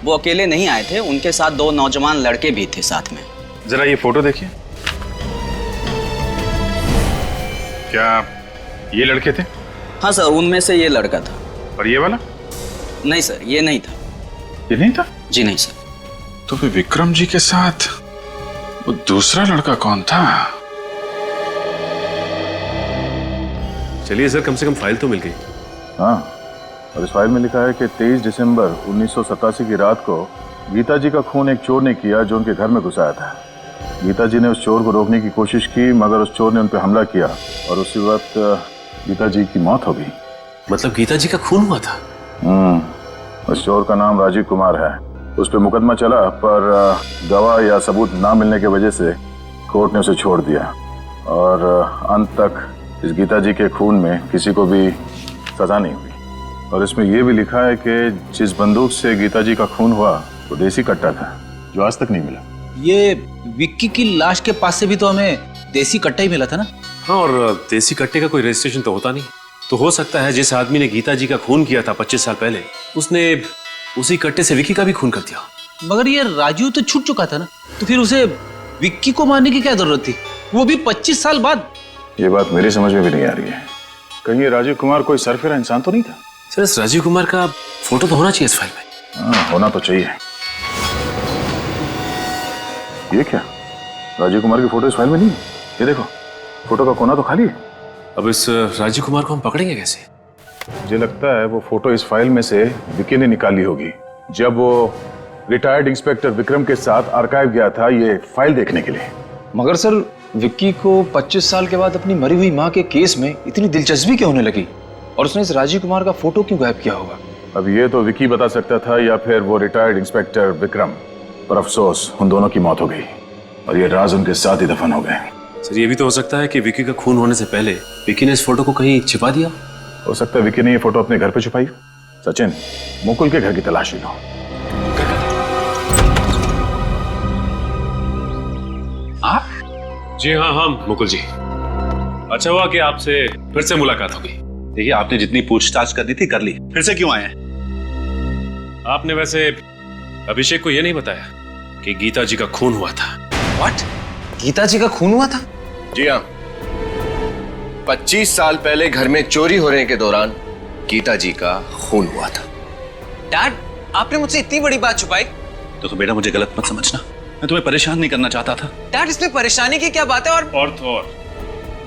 वो अकेले नहीं आए थे, उनके साथ 2 नौजवान लड़के भी थे साथ में। जरा ये फोटो देखिए। क्या ये लड़के थे? हाँ सर, उनमें से ये लड़का था। और ये वाला? नहीं सर, ये नहीं था। ये नहीं था? जी नहीं सर। तो फिर विक्रम जी के साथ वो दूसरा लड़का कौन था? चलिए सर, कम से कम फाइल तो मिल गई। हाँ, और इस फाइल में लिखा है कि 23 दिसंबर 1987 की रात को गीता जी का खून एक चोर ने किया जो उनके घर में घुस आया था। गीता जी ने उस चोर को रोकने की कोशिश की मगर उस चोर ने उन पर हमला किया और उसी वक्त गीता जी की मौत हो गई। मतलब गीता जी का खून हुआ था? उस चोर का नाम राजीव कुमार है। उस पर मुकदमा चला पर गवाह या सबूत ना मिलने की वजह से कोर्ट ने उसे छोड़ दिया और अंत तक इस गीता जी के खून में किसी को भी सजा नहीं हुई। और इसमें यह भी लिखा है कि जिस बंदूक से गीता जी का खून हुआ वो देसी कट्टा था जो आज तक नहीं मिला। ये विक्की की लाश के पास से भी तो हमें देसी कट्टा ही मिला था ना? हाँ, और देसी कट्टे का कोई रजिस्ट्रेशन तो होता नहीं। तो हो सकता है जिस आदमी ने गीता जी का खून किया था 25 साल पहले, उसने उसी कट्टे से विक्की का भी खून कर दिया। मगर ये राजू तो छूट चुका था ना, तो फिर उसे विक्की को मारने की क्या जरूरत थी, वो भी 25 साल बाद? ये बात मेरी समझ में भी नहीं आ रही है। कहीं ये राजीव कुमार कोई सरफिरा इंसान तो नहीं था? सर इस राजीव कुमार का फोटो तो होना चाहिए इस फाइल में। हाँ, होना तो चाहिए। ये क्या, राजीव कुमार की फोटो इस फाइल में नहीं है? ये देखो, फोटो का कोना तो खाली है। अब इस राजीव कुमार को हम पकड़ेंगे कैसे? मुझे लगता है वो फोटो इस फाइल में से विकी ने निकाली होगी जब वो रिटायर्ड इंस्पेक्टर विक्रम के साथ आर्काइव गया था ये फाइल देखने के लिए। मगर सर विक्की को 25 साल के बाद अपनी मरी हुई माँ के केस में इतनी दिलचस्पी क्यों होने लगी और उसने इस राजीव कुमार का फोटो क्यों गायब किया होगा? अब ये तो विकी बता सकता था या फिर वो रिटायर्ड इंस्पेक्टर विक्रम, पर अफसोस उन दोनों की मौत हो गई और ये राज उनके साथ ही दफन हो गए। सर ये भी तो हो सकता है कि विकी का खून होने से पहले विकी ने इस फोटो को कहीं छिपा दिया। हो सकता है विकी ने ये फोटो अपने घर पे छुपाई। सचिन, मुकुल के घर की तलाश लो। आप? जी हाँ हाँ मुकुल जी, अच्छा हुआ कि आपसे फिर से मुलाकात हो गई। देखिए, आपने जितनी पूछताछ करनी थी कर ली, फिर से क्यों आए हैं? आपने वैसे अभिषेक को यह नहीं बताया कि गीता जी का खून हुआ था। व्हाट? गीता जी का खून हुआ था? जी हाँ, 25 साल पहले घर में चोरी होने के दौरान गीता जी का खून हुआ था। डैड, आपने मुझसे इतनी बड़ी बात छुपाई? तो बेटा मुझे गलत मत समझना, मैं तुम्हें परेशान नहीं करना चाहता था। डैड, इसमें परेशानी की क्या बात है? और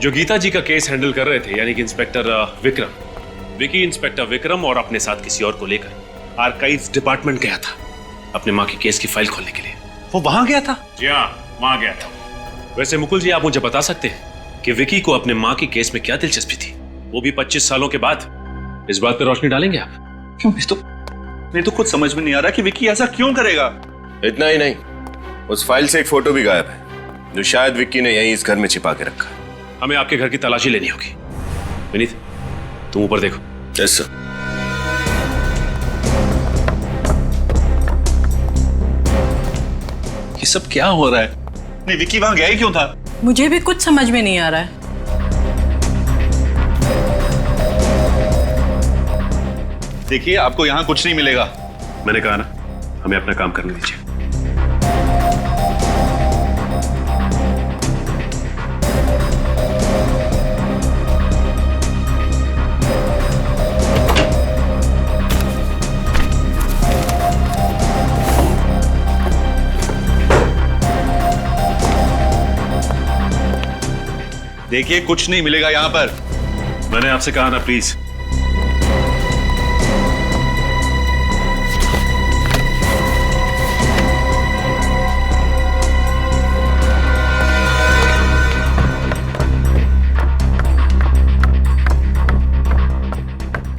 जो गीता जी का केस हैंडल कर रहे थे यानी कि इंस्पेक्टर विक्रम, विकी इंस्पेक्टर विक्रम और अपने साथ किसी और को लेकर आर्काइव्स डिपार्टमेंट गया था अपने माँ के केस की फाइल खोलने के लिए। वो वहां गया था? जी हाँ, वहां गया था। वैसे मुकुल जी, आप मुझे बता सकते हैं कि विकी को अपने माँ के केस में क्या दिलचस्पी थी? वो भी 25 सालों के बाद। इस बात पर रोशनी डालेंगे आप? क्यों? मेरे तो खुद समझ में नहीं आ रहा कि विकी ऐसा क्यों करेगा। इतना ही नहीं, उस फाइल से एक फोटो भी गायब है जो शायद विक्की ने यहीं इस घर में छिपा के रखा है। हमें आपके घर की तलाशी लेनी होगी। विनीत, तुम ऊपर देखो। Yes sir. ये सब क्या हो रहा है? नहीं, विक्की वहां गया ही क्यों था? मुझे भी कुछ समझ में नहीं आ रहा है। देखिए, आपको यहां कुछ नहीं मिलेगा। मैंने कहा ना, हमें अपना काम करने दीजिए। देखिए, कुछ नहीं मिलेगा यहां पर। मैंने आपसे कहा ना, प्लीज।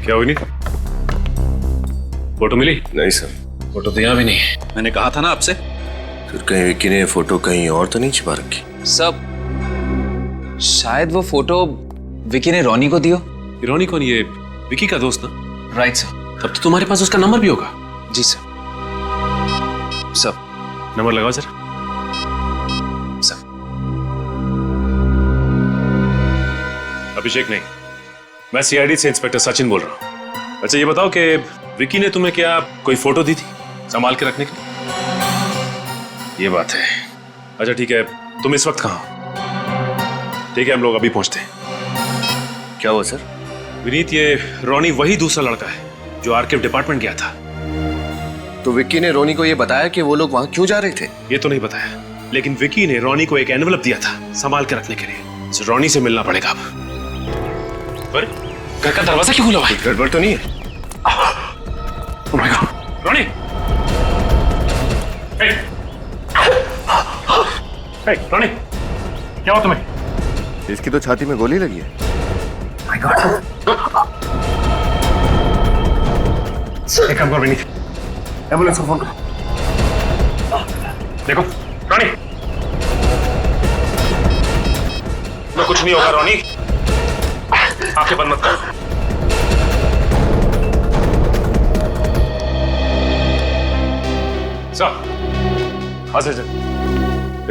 क्या हुई? नहीं फोटो मिली? नहीं सर, फोटो तो यहाँ भी नहीं है। मैंने कहा था ना आपसे। फिर कहीं विक्की ने फोटो कहीं और तो नहीं छिपा रखी? सब शायद वो फोटो विकी ने रोनी को दियो। रोनी कौन? ये विकी का दोस्त ना? Right sir. तब तो तुम्हारे पास उसका नंबर भी होगा। जी सर। सब नंबर लगाओ सर। सर। अभिषेक नहीं, मैं सीआईडी से इंस्पेक्टर सचिन बोल रहा हूँ। अच्छा ये बताओ कि विकी ने तुम्हें क्या कोई फोटो दी थी संभाल के रखने के लिए? ये बात है। अच्छा ठीक है, तुम इस वक्त कहाँ हो? ठीक है, हम लोग अभी पहुंचते हैं। क्या हुआ सर? विनीत, ये रोनी वही दूसरा लड़का है जो आर्काइव डिपार्टमेंट गया था। तो विक्की ने रोनी को ये बताया कि वो लोग वहां क्यों जा रहे थे? ये तो नहीं बताया, लेकिन विकी ने रोनी को एक एनवलप दिया था संभाल के रखने के लिए। रोनी से मिलना पड़ेगा अब। पर घर का दरवाजा क्यों खुला हुआ है? गड़बड़ तो नहीं है? ओह माय गॉड, रोनी! हे रोनी, क्या हुआ तुम्हें? इसकी तो छाती में गोली लगी है। My God! एक काम करो विनीत, एम्बुलेंस को फोन करो। देखो रोनी, मैं कुछ नहीं होगा। रोनी, आंखें बंद मत करो।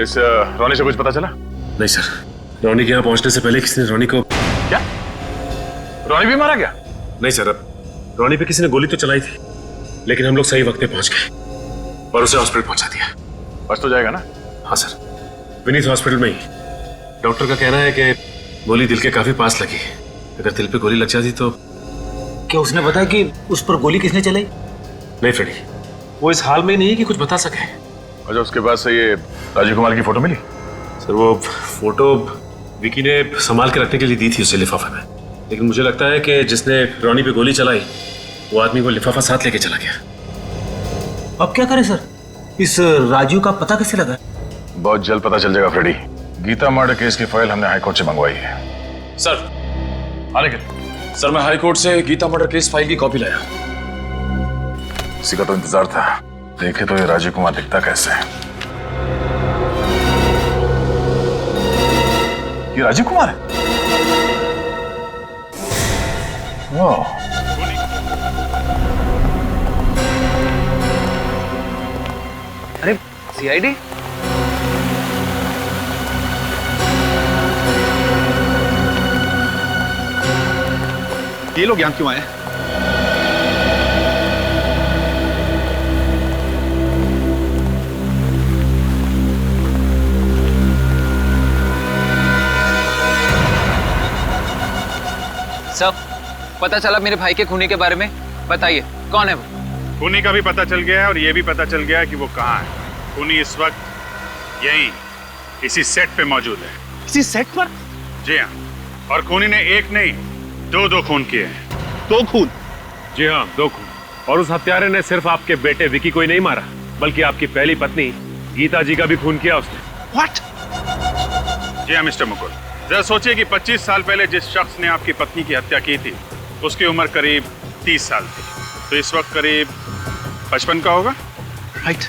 इस रोनी से कुछ पता चला? नहीं सर, रोनी के यहाँ पहुंचने से पहले किसी ने रोनी को... क्या? रोनी भी मारा गया? नहीं सर, अब रोनी पे किसी ने गोली तो चलाई थी, लेकिन हम लोग सही वक्त पे पहुंच गए और उसे हॉस्पिटल पहुंचा दिया। बच तो जाएगा ना? हाँ सर, विनीत हॉस्पिटल में ही। डॉक्टर का कहना है कि गोली दिल के काफी पास लगी। अगर दिल पे गोली लग जाती तो क्या उसने बताया कि उस पर गोली किसने चलाई? नहीं फ्रेडी, वो इस हाल में नहीं है कि कुछ बता सके। अच्छा, उसके बाद से ये राजीव कुमार की फोटो मिली? सर वो फोटो विकी ने संभाल के रखने के लिए दी थी उसे लिफाफे में, लेकिन मुझे लगता है कि जिसने रॉनी पे गोली चलाई वो आदमी वो लिफाफा साथ लेके चला गया। अब क्या करें सर? इस राजू का पता कैसे लगा? बहुत जल्द पता चल जाएगा फ्रेडी। गीता मर्डर केस की फाइल हमने हाईकोर्ट से मंगवाई है। सर सर मैं हाईकोर्ट से गीता मर्डर केस फाइल की कॉपी लाया। इसी का तो इंतजार था। देखे तो ये राजीव कुमार दिखता कैसे है। ये राजीव कुमार है? वाह, अरे सीआईडी? ये लोग यहाँ क्यों आए? सब पता चला मेरे भाई के खूनी के बारे में? बताइए कौन है वो? खूनी का भी पता चल गया है और ये भी पता चल गया है कि वो कहाँ है। खूनी इस वक्त यहीं इसी सेट पे मौजूद है। इसी सेट पर? जी हाँ, और खूनी ने एक नहीं दो खून किए हैं। 2 खून? जी हाँ, 2 खून। और उस हत्यारे ने सिर्फ आपके बेटे विकी को ही नहीं मारा, बल्कि आपकी पहली पत्नी गीता जी का भी खून किया उसने। What? जी हाँ मिस्टर मुकुल, जरा सोचिए कि 25 साल पहले जिस शख्स ने आपकी पत्नी की हत्या की थी उसकी उम्र करीब 30 साल थी, तो इस वक्त करीब 55 का होगा। राइट।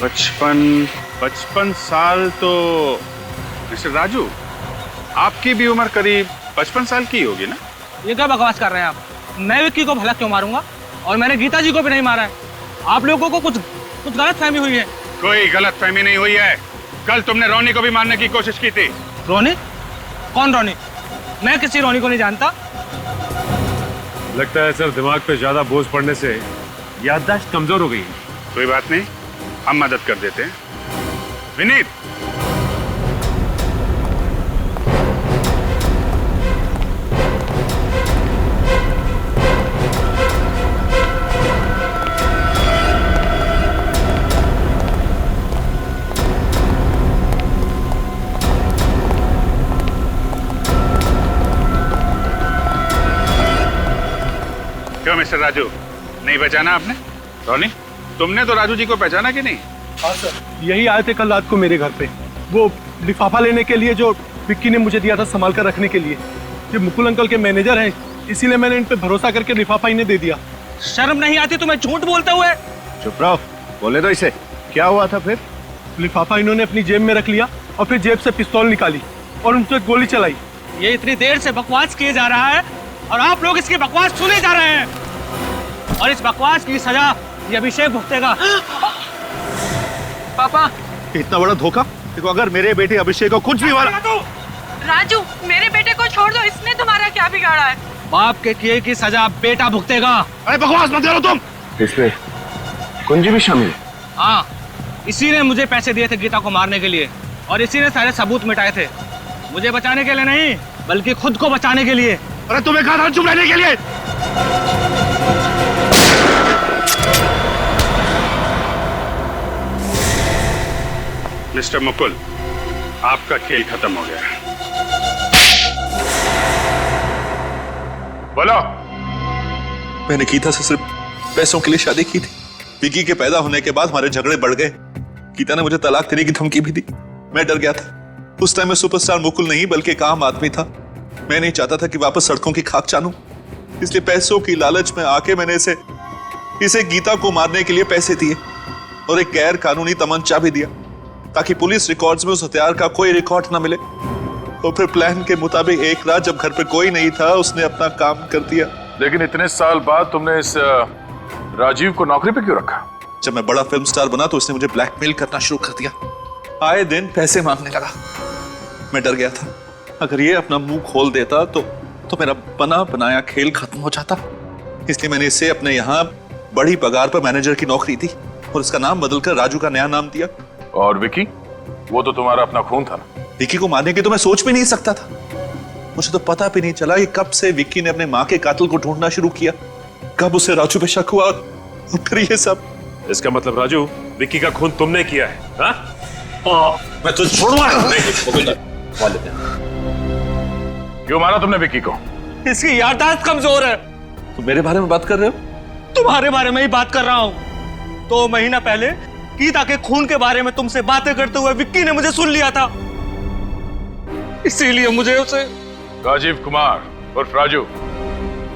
55 साल। तो मिस्टर राजू, आपकी भी उम्र करीब 55 साल की होगी ना? ये क्या बकवास कर रहे हैं आप? मैं विक्की को भला क्यों मारूंगा? और मैंने गीता जी को भी नहीं मारा है। आप लोगों को कुछ गलत फहमी हुई है। कोई गलत फहमी नहीं हुई है। कल तुमने रोनी को भी मारने की कोशिश की थी। रोनी? कौन रोनी? मैं किसी रोनी को नहीं जानता। लगता है सर दिमाग पे ज्यादा बोझ पड़ने से याददाश्त कमजोर हो गई है। कोई बात नहीं, हम मदद कर देते हैं। विनीत, क्यों मिस्टर राजू, नहीं पहचाना आपने? रोनी, तुमने तो राजू जी को पहचाना कि नहीं? हाँ सर, यही आए थे कल रात को मेरे घर पे, वो लिफाफा लेने के लिए जो विक्की ने मुझे दिया था संभाल कर रखने के लिए। ये मुकुल अंकल के मैनेजर हैं, इसीलिए मैंने इन पे भरोसा करके लिफाफा इन्हें दे दिया। शर्म नहीं आती तुम्हें झूठ बोलते हुए? चुप रहो, बोले तो इसे। क्या हुआ था फिर? लिफाफा इन्होंने अपनी जेब में रख लिया और फिर जेब से पिस्तौल निकाली और उनसे गोली चलाई। ये इतनी देर से बकवास किए जा रहा है और आप लोग इसकी बकवास सुने जा रहे हैं, और इस बकवास की सजा ये अभिषेक भुगतेगा। पापा, इतना बड़ा धोखा? देखो, अगर मेरे बेटे अभिषेक को कुछ भी हुआ। राजू, मेरे बेटे को छोड़ दो, इसने तुम्हारा क्या बिगाड़ा है? बाप के किए की सजा बेटा भुगतेगा। अरे बकवास मत करो तुम। इसमें कुंजी भी शामिल है? हाँ, इसी ने मुझे पैसे दिए थे गीता को मारने के लिए, और इसी ने सारे सबूत मिटाए थे। मुझे बचाने के लिए नहीं, बल्कि खुद को बचाने के लिए। अरे तुम्हें कहा था चुप रहने के लिए। मिस्टर मुकुल, आपका खेल खत्म हो गया। बोलो। मैंने गीता से सिर्फ पैसों के लिए शादी की थी। विकी के पैदा होने के बाद हमारे झगड़े बढ़ गए। गीता ने मुझे तलाक देने की धमकी भी दी। मैं डर गया था। उस टाइम मैं सुपरस्टार मुकुल नहीं बल्कि एक आम आदमी था। मैं नहीं चाहता था कि वापस सड़कों की खाक जानूं, इसलिए पैसों की लालच में आके मैंने इसे गीता को मारने के लिए पैसे दिए और एक गैर कानूनी तमंचा भी दिया, ताकि पुलिस रिकॉर्ड्स में उस हथियार का कोई रिकॉर्ड ना मिले। और फिर प्लान के मुताबिक एक रात जब घर पे कोई नहीं था, उसने अपना काम कर दिया। लेकिन इतने साल बाद तुमने इस राजीव को नौकरी पे क्यों रखा? जब मैं बड़ा फिल्म स्टार बना तो उसने मुझे ब्लैकमेल करना शुरू कर दिया। आए दिन पैसे मांगने लगा। मैं डर गया था, अगर ये अपना मुंह खोल देता तो मेरा बना बनाया खेल खत्म हो जाता। इसलिए मैंने इसे अपने यहाँ बड़ी पगार पर मैनेजर की नौकरी दी और इसका नाम बदलकर राजू का नया नाम दिया। और विकी, वो तो तुम्हारा अपना खून था ना? विकी को मारने की तो मैं सोच भी नहीं सकता था। मुझे तो पता भी नहीं चला कि कब से विक्की ने अपने माँ के कातिल को ढूंढना शुरू किया। कब उसे राजू पे शक हुआ और फिर ये सब। इसका मतलब राजू, विक्की का खून तुमने किया है? हाँ? मैं तुझे छोड़ूंगा नहीं। क्यों मारा तुमने विक्की को? इसकी याददाश्त कमजोर है। तुम मेरे बारे में बात कर रहे हो? तुम्हारे बारे में ही बात कर रहा हूँ। 2 महीना पहले गीता के खून के बारे में तुमसे बातें करते हुए विक्की ने मुझे सुन लिया था, इसीलिए मुझे उसे। राजीव कुमार उर्फ राजू,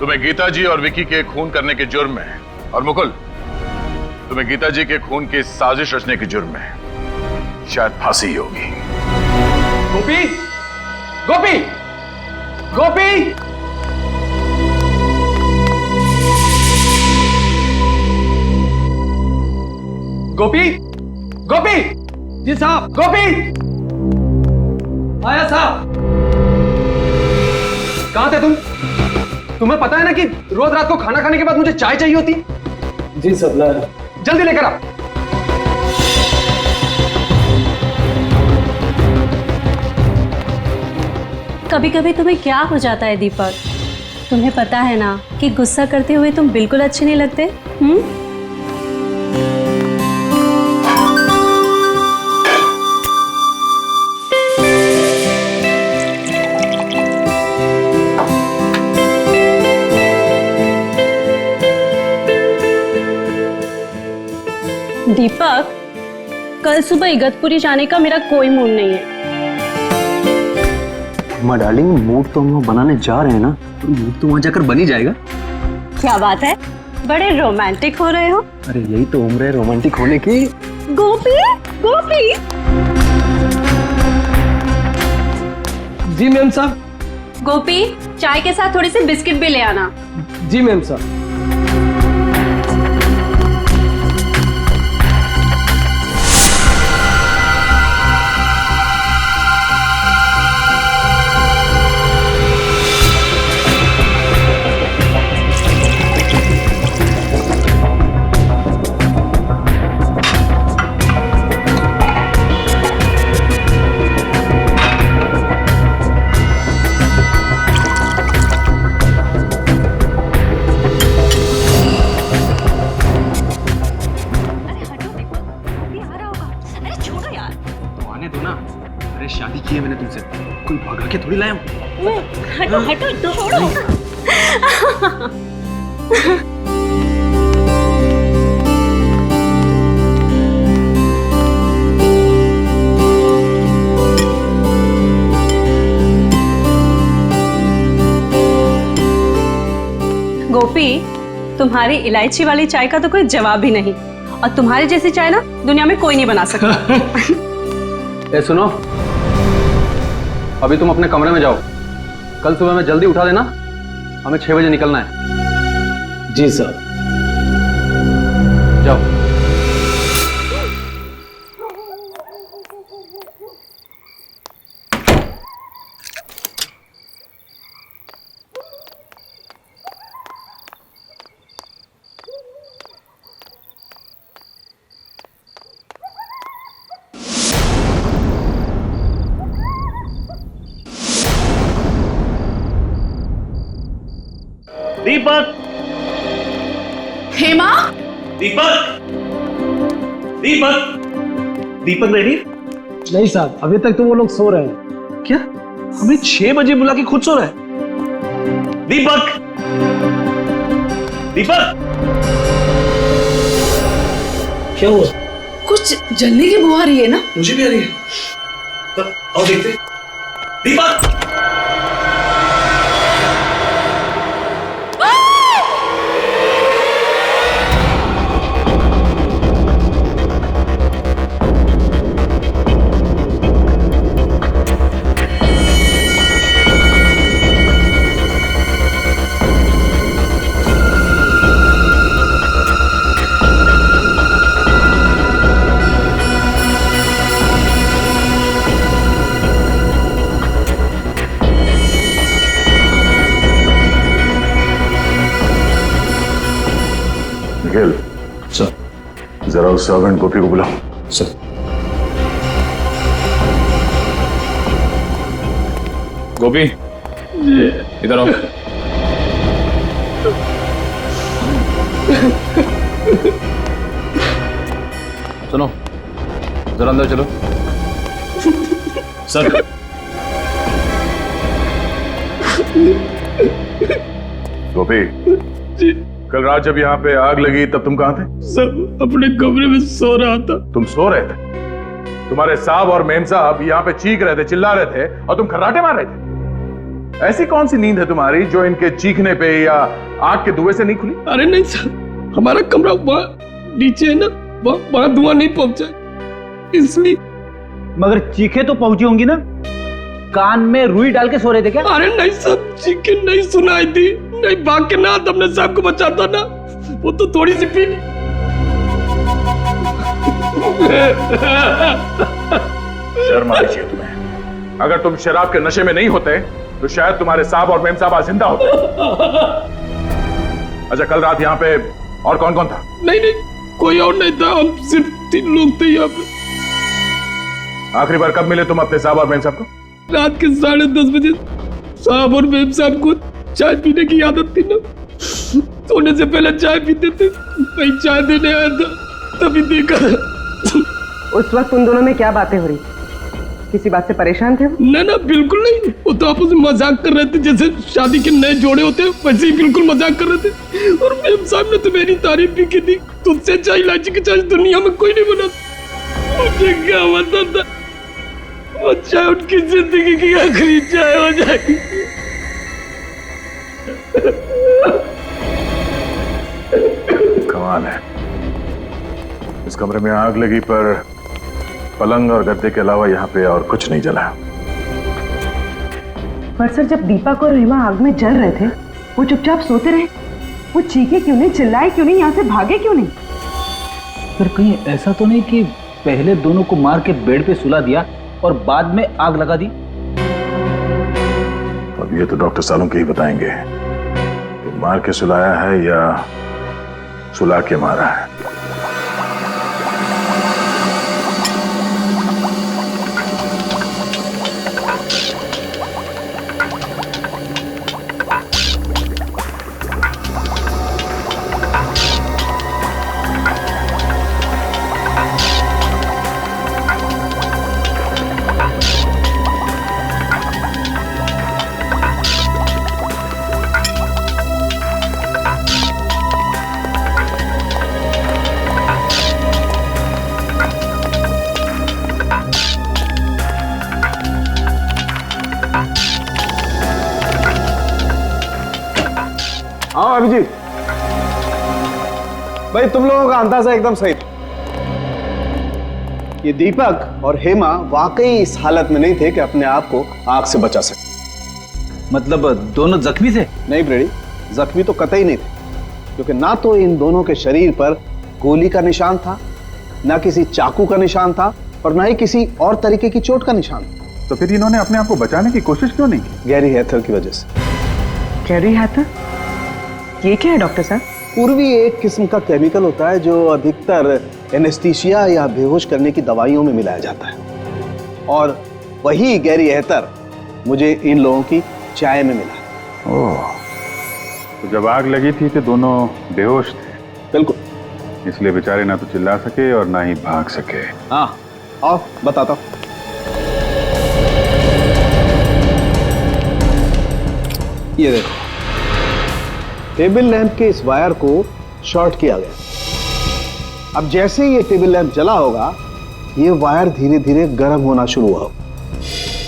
तुम्हें गीता जी और विक्की के खून करने के जुर्म में, और मुकुल तुम्हें गीता जी के खून की साजिश रचने के जुर्म में शायद फांसी होगी। गोपी, गोपी, गोपी, गोपी, गोपी जी साहब, गोपी आया साहब। कहां थे तुम? तुम्हें पता है ना कि रोज रात को खाना खाने के बाद मुझे चाय चाहिए होती। जी सर, जल्दी लेकर आ। कभी कभी तुम्हें क्या हो जाता है दीपक? तुम्हें पता है ना कि गुस्सा करते हुए तुम बिल्कुल अच्छे नहीं लगते। दीपक, कल सुबह इगतपुरी जाने का मेरा कोई मूड नहीं है। माँ डार्लिंग, मूड तो हम लोग बनाने जा रहे हैं ना, तो मूड तो वहां जाकर बन ही जाएगा। क्या बात है, बड़े रोमांटिक हो रहे हो। अरे यही तो उम्र है रोमांटिक होने की। गोपी, गोपी। जी मैम साहब। गोपी, चाय के साथ थोड़ी सी बिस्किट भी ले आना। जी मैम साहब। शादी की है मैंने तुमसे, कोई भगा के थोड़ी लाया हूं। हटो हटो, छोड़ो। गोपी, तुम्हारी इलायची वाली चाय का तो कोई जवाब ही नहीं, और तुम्हारी जैसी चाय ना दुनिया में कोई नहीं बना सकता। ए सुनो, अभी तुम अपने कमरे में जाओ, कल सुबह में जल्दी उठा देना, हमें 6 बजे निकलना है। जी सर। जाओ। दीपक, हेमा, दीपक, दीपक, दीपक रेडी? नहीं साहब, अभी तक तो वो लोग सो रहे हैं। क्या? हमें 6 बजे बुला के खुद सो रहे हैं? दीपक, दीपक, क्या हुआ? कुछ जलने की बू आ रही है ना? मुझे भी आ रही है। तब आओ देखते। दीपक, सर, जरा उस सर्वेंट गोपी को बुलाओ। सर। गोपी, इधर आओ। सुनो, जरा अंदर चलो। सर। गोपी, कल रात जब यहाँ पे आग लगी तब तुम कहाँ थे? सर, अपने कमरे में सो रहा था। तुम सो रहे थे? तुम्हारे साहब और मेम साहब यहाँ पे चीख रहे थे, चिल्ला रहे थे और तुम खर्राटे मार रहे थे। ऐसी कौन सी नींद है तुम्हारी जो इनके चीखने पे या आग के धुएं से नहीं खुली? अरे नहीं सर, हमारा कमरा वहाँ नीचे है ना, वहाँ धुआं नहीं पहुंचा, इसलिए। मगर चीखे तो पहुंची होंगी ना? कान में रुई डाल के सो रहे थे क्या? अरे नहीं सर, चीखे नहीं सुनाई थी। नहीं भाग के ना अपने साहब को बचाता ना, वो तो थोड़ी सी पीली। शर्म आनी चाहिए तुम्हें। अगर तुम शराब के नशे में नहीं होते तो शायद तुम्हारे साहब और मेम साहब आज जिंदा होते। अच्छा, कल रात यहाँ पे और कौन कौन था? नहीं, कोई और नहीं था, हम सिर्फ 3 लोग थे यहाँ पे। आखिरी बार कब मिले तुम अपने साहब और मेम साहब को? रात के 10:30 बजे साहब और मेम साहब को चाय पीने की आदत थी ना, सोने से पहले चाय पीते थे। मैं चाय देने आया था, तभी देखा। उस वक्त उन दोनों में क्या बातें हो रही? किसी बात से परेशान थे? ना बिल्कुल नहीं, वो तो आपस में मजाक कर रहे थे, जैसे शादी के नए जोड़े होते हैं वैसे ही बिल्कुल मजाक कर रहे थे। और मेम साहब ने तो मेरी तारीफ भी की थी, तुझसे चाय इलायची की चाय दुनिया में कोई नहीं बना। मुझे क्या पता था वो चाय उनकी जिंदगी की आखिरी चाय हो जाएगी। कमाल है, इस कमरे में आग लगी पर पलंग और गद्दे के अलावा यहाँ पे और कुछ नहीं जला। पर सर, जब दीपक और रीमा आग में जल रहे थे वो चुपचाप सोते रहे। वो चीखे क्यों नहीं, चिल्लाए क्यों नहीं, यहाँ से भागे क्यों नहीं? पर कहीं ऐसा तो नहीं कि पहले दोनों को मार के बेड पे सुला दिया और बाद में आग लगा दी? अब ये तो डॉक्टर सालों के ही बताएंगे कि मार के सुलाया है या सुला के मारा है। हाँ अभिजीत भाई, तुम लोगों का अंदाजा एकदम सही था। ये दीपक और हेमा वाकई इस हालत में नहीं थे कि अपने आप को आग से बचा सके। मतलब दोनों जख्मी थे? नहीं ब्रेडी, जख्मी तो कतई नहीं थे, क्योंकि ना तो इन दोनों के शरीर पर गोली का निशान था, ना किसी चाकू का निशान था, और ना ही किसी और तरीके की चोट का निशान था। तो फिर इन्होंने अपने आप को बचाने की कोशिश क्यों नहीं की? गैरी हैथर की वजह से। गैरी हैथर? ये क्या है डॉक्टर साहब? पूर्वी एक किस्म का केमिकल होता है जो अधिकतर एनेस्थीसिया या बेहोश करने की दवाइयों में मिलाया जाता है, और वही गैरी हैथर मुझे इन लोगों की चाय में मिला। ओह, तो जब आग लगी थी तो दोनों बेहोश थे? बिल्कुल, इसलिए बेचारे ना तो चिल्ला सके और ना ही भाग सके। हाँ, आओ बताता हूं। ये देखो, टेबल लैंप के इस वायर को शॉर्ट किया गया। अब जैसे ही ये टेबल लैंप जला होगा, ये वायर धीरे धीरे गर्म होना शुरू हुआ होगा,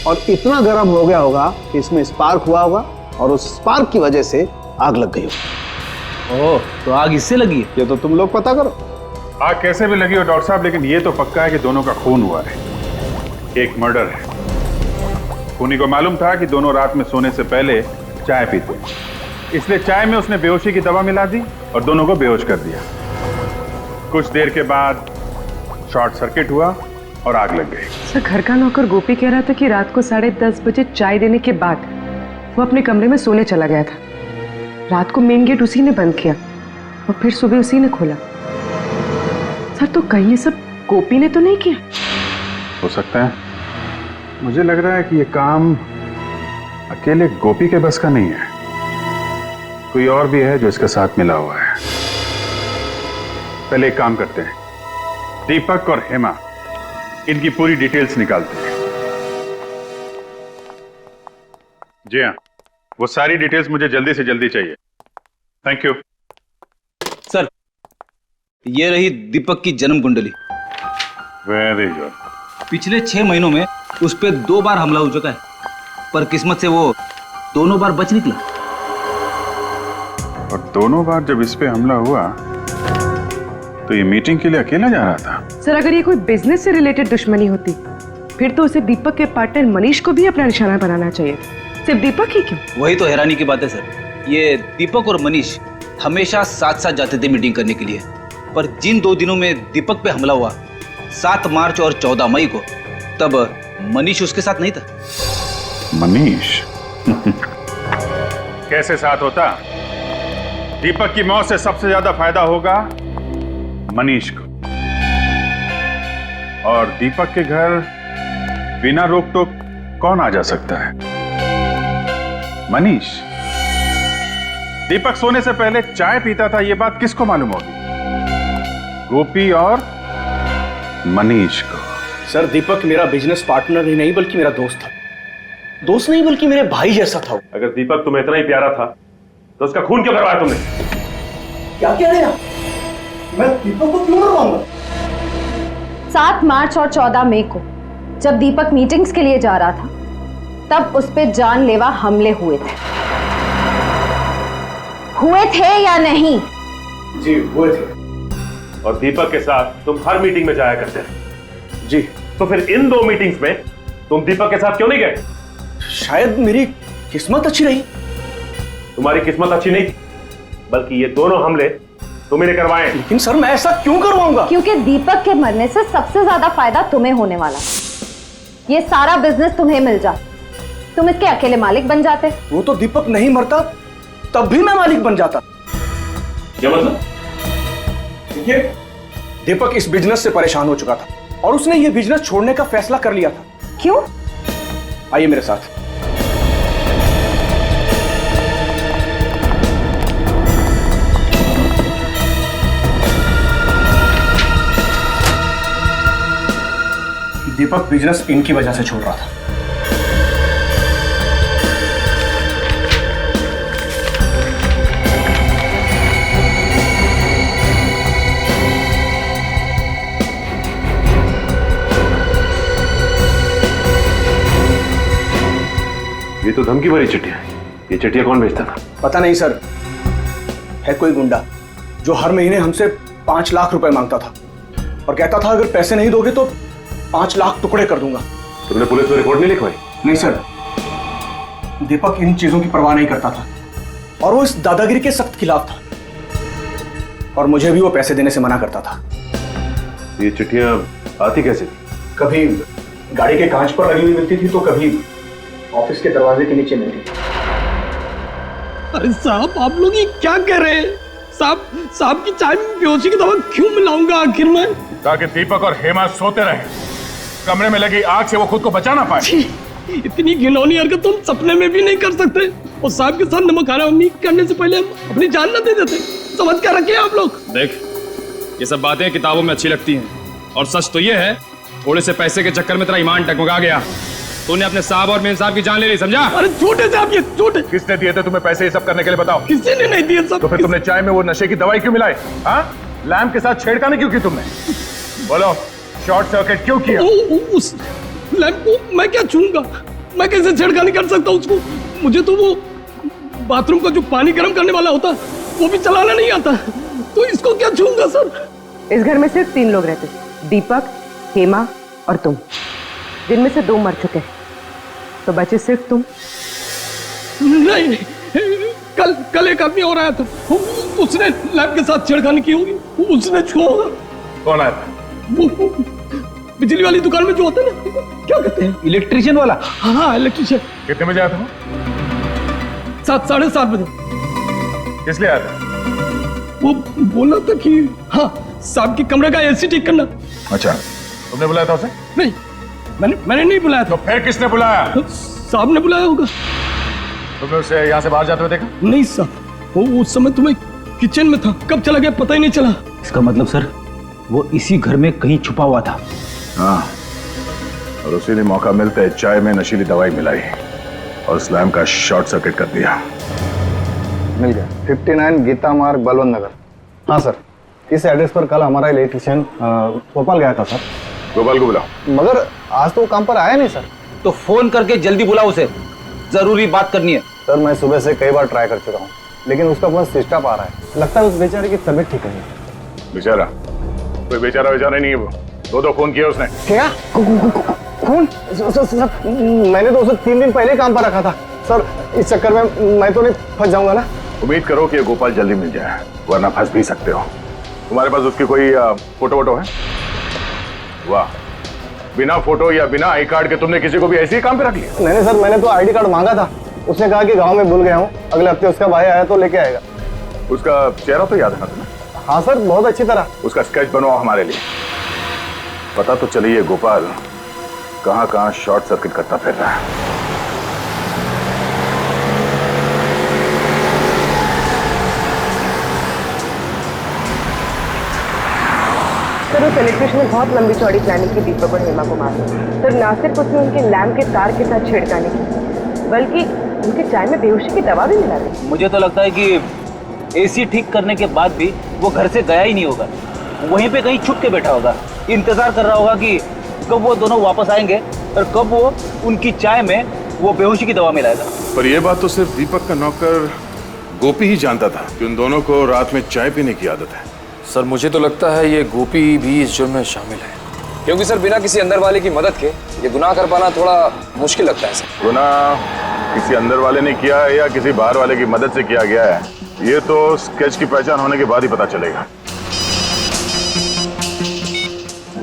और इतना गर्म हो गया होगा कि इसमें स्पार्क हुआ होगा, और उस स्पार्क की वजह से आग लग गई होगी। ओह, तो आग इससे लगी? ये तो तुम लोग पता करो। आग कैसे भी लगी हो डॉक्टर साहब, लेकिन ये तो पक्का है कि दोनों का खून हुआ है। एक मर्डर है। खूनी को मालूम था कि दोनों रात में सोने से पहले चाय पीते, इसलिए चाय में उसने बेहोशी की दवा मिला दी और दोनों को बेहोश कर दिया। कुछ देर के बाद शॉर्ट सर्किट हुआ और आग लग गई। सर, घर का नौकर गोपी कह रहा था कि रात को 10:30 बजे चाय देने के बाद वो अपने कमरे में सोने चला गया था। रात को मेन गेट उसी ने बंद किया और फिर सुबह उसी ने खोला। सर, तो कहीं ये सब गोपी ने तो नहीं किया? हो सकता है। मुझे लग रहा है कि ये काम अकेले गोपी के बस का नहीं है, कोई और भी है जो इसके साथ मिला हुआ है। पहले एक काम करते हैं, दीपक और हेमा इनकी पूरी डिटेल्स निकालते हैं। जी हाँ, वो सारी डिटेल्स मुझे जल्दी से जल्दी चाहिए। Thank you sir. ये रही दीपक की जन्म कुंडली। Very good. पिछले 6 महीनों में उस पर 2 बार हमला हो चुका है, पर किस्मत से वो दोनों बार बच निकला। और दोनों बार जब इस पे हमला हुआ तो ये मीटिंग के लिए अकेला जा रहा था। सर, अगर ये कोई बिजनेस से रिलेटेड दुश्मनी होती फिर तो उसे दीपक के पार्टनर मनीष को भी अपना निशाना बनाना चाहिए, सिर्फ दीपक ही क्यों? वही तो हैरानी की बात है सर। ये दीपक और मनीष हमेशा साथ साथ जाते थे मीटिंग करने के लिए, पर जिन 2 दिनों में दीपक पे हमला हुआ, 7 मार्च और 14 मई को, तब मनीष उसके साथ नहीं था। मनीष कैसे साथ होता? दीपक की मौत से सबसे ज्यादा फायदा होगा मनीष को, और दीपक के घर बिना रोक टोक कौन आ जा सकता है? मनीष। दीपक सोने से पहले चाय पीता था, यह बात किसको मालूम होगी? गोपी और मनीष को। सर, दीपक मेरा बिजनेस पार्टनर ही नहीं बल्कि मेरा दोस्त था। दोस्त नहीं बल्कि मेरे भाई जैसा था। अगर दीपक तुम्हें इतना ही प्यारा था तो उसका खून क्यों करवाया तुमने? क्या कह रहे हैं? मैं दीपक को क्यों मरवाऊंगा? 7 मार्च और 14 मई को जब दीपक मीटिंग्स के लिए जा रहा था, तब उस पे जानलेवा हमले हुए थे या नहीं? जी हुए थे। और दीपक के साथ तुम हर मीटिंग में जाया करते थे। जी। तो फिर इन 2 मीटिंग्स में तुम दीपक के साथ क्यों नहीं गए? शायद मेरी किस्मत अच्छी रही। तुम्हारी किस्मत अच्छी नहीं थी, बल्कि ये दोनों हमले तुम्हें करवाए। लेकिन सर, मैं ऐसा क्यों करवाऊंगा? क्योंकि दीपक के मरने से सबसे ज्यादा फायदा तुम्हें होने वाला। ये सारा बिजनेस तुम्हें मिल जाता, तुम इसके अकेले मालिक बन जाते। वो तो दीपक नहीं मरता तब भी मैं मालिक बन जाता। क्या मतलब? देखिए, दीपक इस बिजनेस से परेशान हो चुका था और उसने ये बिजनेस छोड़ने का फैसला कर लिया था। क्यों? आइए मेरे साथ। दीपक बिजनेस इनकी वजह से छोड़ रहा था। ये तो धमकी भरी चिट्ठियां हैं। ये चिट्ठियां कौन भेजता था? पता नहीं सर, है कोई गुंडा जो हर महीने हमसे 5 लाख रुपए मांगता था और कहता था अगर पैसे नहीं दोगे तो 5 लाख टुकड़े कर दूंगा। तुमने पुलिस में रिपोर्ट नहीं लिखवाई? नहीं सर, दीपक इन चीजों की परवाह नहीं करता था और वो इस दादागिरी के सख्त खिलाफ था, और मुझे भी वो पैसे देने से मना करता था। ये चिट्ठियां आती कैसे थी? कभी गाड़ी के कांच पर लगी हुई मिलती थी तो कभी ऑफिस के दरवाजे के नीचे मिलती थी। अरे साहब, आप लोग ये क्या कह रहे हैं? साहब की चाय में बेहोशी की दवा क्यों मिलाऊंगा आखिर मैं? ताकि दीपक और हेमा सोते रहे, कमरे में लगी आग से वो खुद को बचा ना पाए। इतनी घिनौनी हरकत तुम सपने में भी नहीं कर सकते। और साहब के साथ नमक हरामी करने से पहले हम अपनी जान न दे देते। समझ क्या रखे आप लोग? देख, ये सब बातें किताबों में अच्छी लगती हैं, और सच तो ये है थोड़े से पैसे के चक्कर में तेरा ईमान टकमका गया। तूने अपने साहब और मेरे साहब की जान ले ली, समझा? अरे झूठे साहब, ये झूठे। किसने दिए थे तुम्हें पैसे ये सब करने के लिए? बताओ। किसी ने नहीं दिए सब। तो फिर तुमने चाय में वो नशे की दवाई क्यों मिलाई? हाँ, लैम्प के साथ छेड़खानी क्यों की तुमने? बोलो, शॉर्ट सर्किट क्यों किया? उस लैम्प को मैं क्या छूंगा? मैं कैसे छेड़खानी कर सकता हूँ उसको? मुझे तो वो बाथरूम का जो पानी गर्म करने वाला होता वो भी चलाना नहीं आता, तो इसको क्या छूंगा सर? इस घर में सिर्फ 3 लोग रहते, दीपक, हेमा और तुम, जिनमें से 2 मर चुके, तो बचे सिर्फ तुम। नहीं, कल एक आदमी और आया था, उसने लैब के साथ छेड़खानी की होगी, उसने छुआ होगा। कौन आया था? वो बिजली वाली दुकान में जो होता है ना, क्या कहते हैं? इलेक्ट्रिशियन वाला। हाँ, इलेक्ट्रिशियन। कितने बजे आया था? 7, 7:30 बजे। किस लिए आया था? वो बोला था कि हाँ, साहब के कमरे का एसी ठीक करना। अच्छा, तुमने बुलाया था उसे? नहीं, मैंने नहीं बुलाया था। तो फिर किसने बुलाया? साहब ने बुलाया होगा। तुमने उसे यहाँ से बाहर जाते हुए देखा? नहीं साहब, वो उस समय तुम्हें किचन में था, कब चला गया पता ही नहीं चला। इसका मतलब सर वो इसी घर में कहीं छुपा हुआ था। हाँ, और उसी ने मौका मिलते चाय में नशीली दवाई मिलाई और स्लैम का शॉर्ट सर्किट कर दिया। मिल गया। 59 गीता मार्ग बलवंत नगर। हाँ सर, इस एड्रेस पर कल हमारा इलेक्ट्रिशियन गोपाल गया था सर। गोपाल को बुलाओ। मगर आज तो वो काम पर आया नहीं सर। तो फोन करके जल्दी बुलाओ उसे, जरूरी बात करनी है। सर मैं सुबह से कई बार ट्राई कर चुका हूँ, लेकिन उसका फोन स्विच ऑफ आ रहा है। लगता है उस बेचारे की तबीयत ठीक नहीं है। बेचारा? कोई बेचारा नहीं है वो। दो फोन किए उसने। क्या खून? सर मैंने तो उसे 3 दिन पहले काम पर रखा था सर। इस चक्कर में मैं तो नहीं फंस जाऊंगा ना? उम्मीद करो कि गोपाल जल्दी मिल जाए, वरना फंस भी सकते हो। तुम्हारे पास उसकी कोई फोटो वोटो है? वाह, बिना फोटो या बिना आई कार्ड के तुमने किसी को भी ऐसे ही काम पे रख लिया? नहीं सर, मैंने तो आईडी कार्ड मांगा था। उसने कहा कि गांव में भूल गया हूँ, अगले हफ्ते उसका भाई आया तो लेके आएगा। उसका चेहरा तो याद है ना तुम्हें? हाँ सर, बहुत अच्छी तरह। उसका स्केच बनवाओ हमारे लिए। पता तो चलिए ये गोपाल कहाँ कहाँ शॉर्ट सर्किट करता फिर रहा है। सर उस इलेक्ट्रिशियन ने बहुत लंबी चौड़ी प्लानिंग की दीपक और हेमा को मारने। सर ना सिर्फ उसने उनके लैम्प के तार के साथ छेड़खानी की, बल्कि उनके चाय में बेहोशी की दवा भी मिला दी। मुझे तो लगता है कि एसी ठीक करने के बाद भी वो घर से गया ही नहीं होगा, वहीं पे कहीं छुप के बैठा होगा, इंतजार कर रहा होगा कि कब वो दोनों वापस आएंगे और कब वो उनकी चाय में वो बेहोशी की दवा मिलाएगा। पर यह बात तो सिर्फ दीपक का नौकर गोपी ही जानता था कि उन दोनों को रात में चाय पीने की आदत है। सर मुझे तो लगता है ये गोपी भी इस जुर्म में शामिल है, क्योंकि सर बिना किसी अंदर वाले की मदद के ये गुनाह कर पाना थोड़ा मुश्किल लगता है सर। गुनाह किसी अंदर वाले ने किया है या किसी बाहर वाले की मदद से किया गया है, ये तो स्केच की पहचान होने के बाद ही पता चलेगा।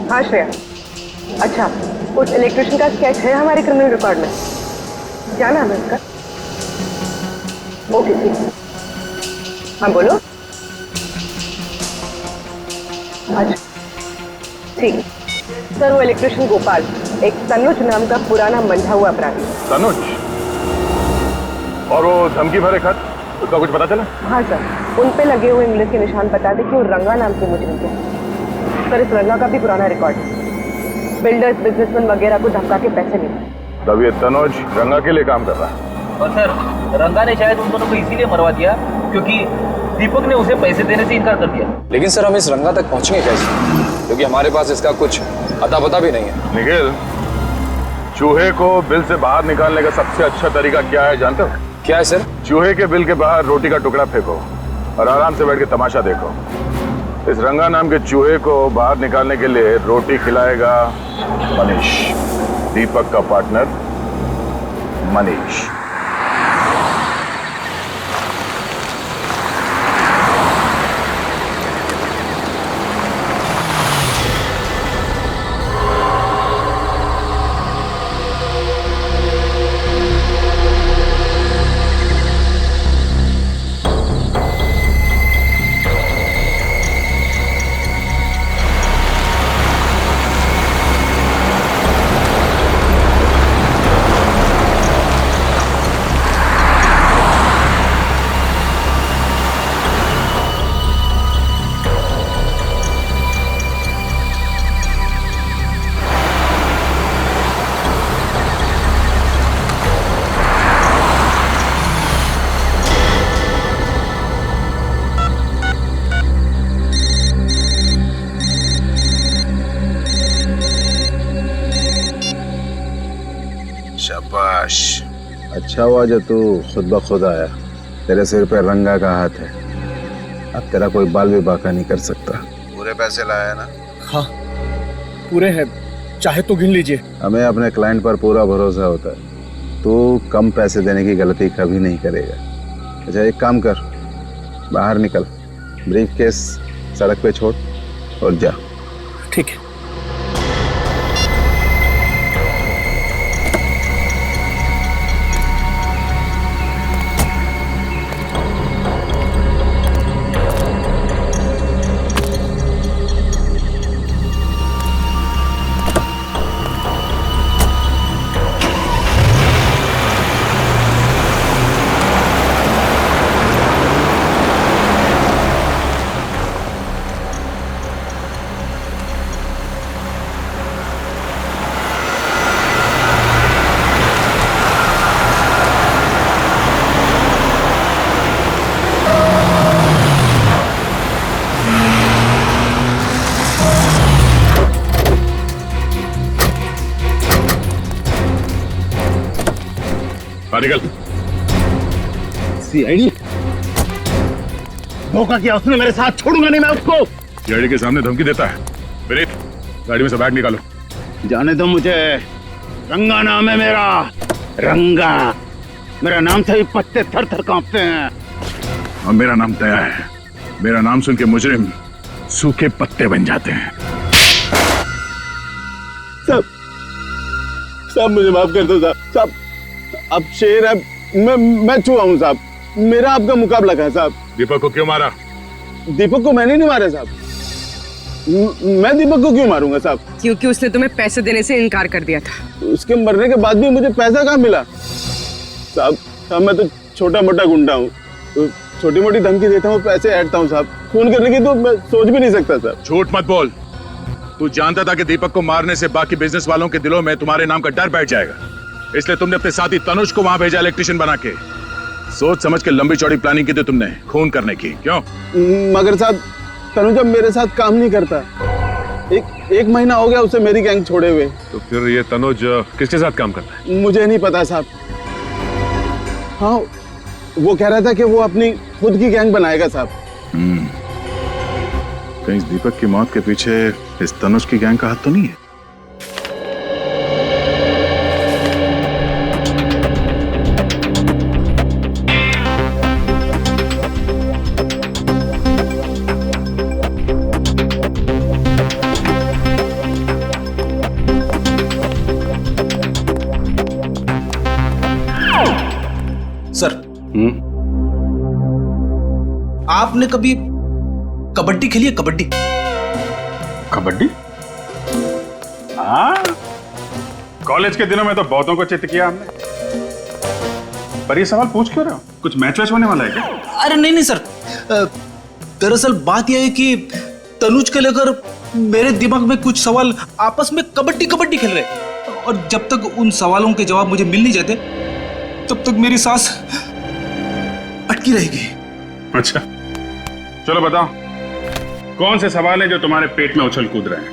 हाँ श्रेया, अच्छा उस इलेक्ट्रिशियन का स्केच है हमारे क्रिमिनल रिकॉर्ड में? क्या नाम है उसका? ओके ठीक। हाँ बोलो। अच्छा ठीक। सर वो इलेक्ट्रिशियन गोपाल एक तनुज नाम का पुराना मंझा हुआ अपराधी। तनुज? और वो धमकी भरे खत, उसका कुछ पता चला? हाँ सर, उन पे लगे हुए इंग्लिश के निशान बताते कि वो रंगा नाम के मुजरिम थे। सर इस रंगा का भी पुराना रिकॉर्ड है, बिल्डर्स बिजनेसमैन वगैरह को धमका के पैसे मिले। तब ये तनुज रंगा के लिए काम कर रहा है। और सर रंगा ने शायद उन दोनों को इसीलिए मरवा दिया क्योंकि दीपक ने उसे पैसे देने से इनकार कर दिया। लेकिन सर हम इस रंगा तक पहुंचेंगे कैसे, क्योंकि हमारे पास इसका कुछ अता पता भी नहीं है। निखिल, चूहे को बिल से बाहर निकालने का सबसे अच्छा तरीका क्या है जानते हो? क्या है सर? चूहे के बिल के बाहर रोटी का टुकड़ा फेंको और आराम से बैठ के तमाशा देखो। इस रंगा नाम के चूहे को बाहर निकालने के लिए रोटी खिलाएगा मनीष, दीपक का पार्टनर मनीष। शाबाश, अच्छा हुआ जो तू खुद ब खुद आया। तेरे सिर पे रंगा का हाथ है, अब तेरा कोई बाल भी बाका नहीं कर सकता। पूरे पैसे लाया ना? हाँ पूरे हैं, चाहे तो गिन लीजिए। हमें अपने क्लाइंट पर पूरा भरोसा होता है, तू कम पैसे देने की गलती कभी नहीं करेगा। अच्छा एक काम कर, बाहर निकल, ब्रीफ केस सड़क पे छोड़ और जा। ठीक है। निकल। सीआईडी धोखा किया उसने मेरे साथ, छोड़ूंगा नहीं मैं उसको। सीआईडी के सामने धमकी देता है। विनीत, गाड़ी में से बैग निकालो। जाने दो मुझे, रंगा नाम है मेरा, रंगा। मेरा नाम से ही पत्ते थर थर कांपते हैं। और मेरा नाम दया है। मेरा नाम सुन के मुजरिम सूखे पत्ते बन जाते हैं। साहब मुझे माफ कर दो साहब। साहब अब शेर है, मैं चूहा हूँ साहब। मेरा आपका मुकाबला है साहब। दीपक को क्यों मारा? दीपक को मैंने नहीं मारा साहब। मैं दीपक को क्यों मारूंगा साहब? क्योंकि उसने तुम्हें पैसे देने से इनकार कर दिया था। उसके मरने के बाद भी मुझे पैसा कहाँ मिला साहब? मैं तो छोटा मोटा गुंडा हूँ, तो छोटी मोटी धमकी देता हूँ, पैसे ऐडता हूँ साहब। खून करने की तो मैं सोच भी नहीं सकता साहब। झूठ मत बोल। तू जानता था कि दीपक को मारने से बाकी बिजनेस वालों के दिलों में तुम्हारे नाम का डर बैठ जाएगा, इसलिए तुमने अपने साथी तनुज को वहां भेजा इलेक्ट्रिशियन बना के। सोच समझ के लंबी चौड़ी प्लानिंग की थी तुमने खून करने की। क्यों? मगर साहब तनुज अब मेरे साथ काम नहीं करता। एक महीना हो गया उसे मेरी गैंग छोड़े हुए। तो फिर ये तनुज किसके साथ काम करता है? मुझे नहीं पता साहब। हाँ, वो कह रहा था कि वो अपनी खुद की गैंग बनाएगा साहब। कहीं इस दीपक की मौत के पीछे इस तनुज की गैंग का हाथ तो नहीं है? सर, आपने कभी कबड्डी खेली है? कबड्डी? कबड्डी? हाँ, कॉलेज के दिनों में तो बहुतों को चित किया हमने। पर ये सवाल पूछ क्यों रहे हो? कुछ मैच वैच होने वाला है क्या? अरे नहीं सर, दरअसल बात यह है कि तनुज के लेकर मेरे दिमाग में कुछ सवाल आपस में कबड्डी कबड्डी खेल रहे हैं, और जब तक उन सवालों के जवाब मुझे मिल नहीं जाते तब तक मेरी सांस अटकी रहेगी। अच्छा, चलो बताओ, कौन से सवाल है जो तुम्हारे पेट में उछल कूद रहे हैं?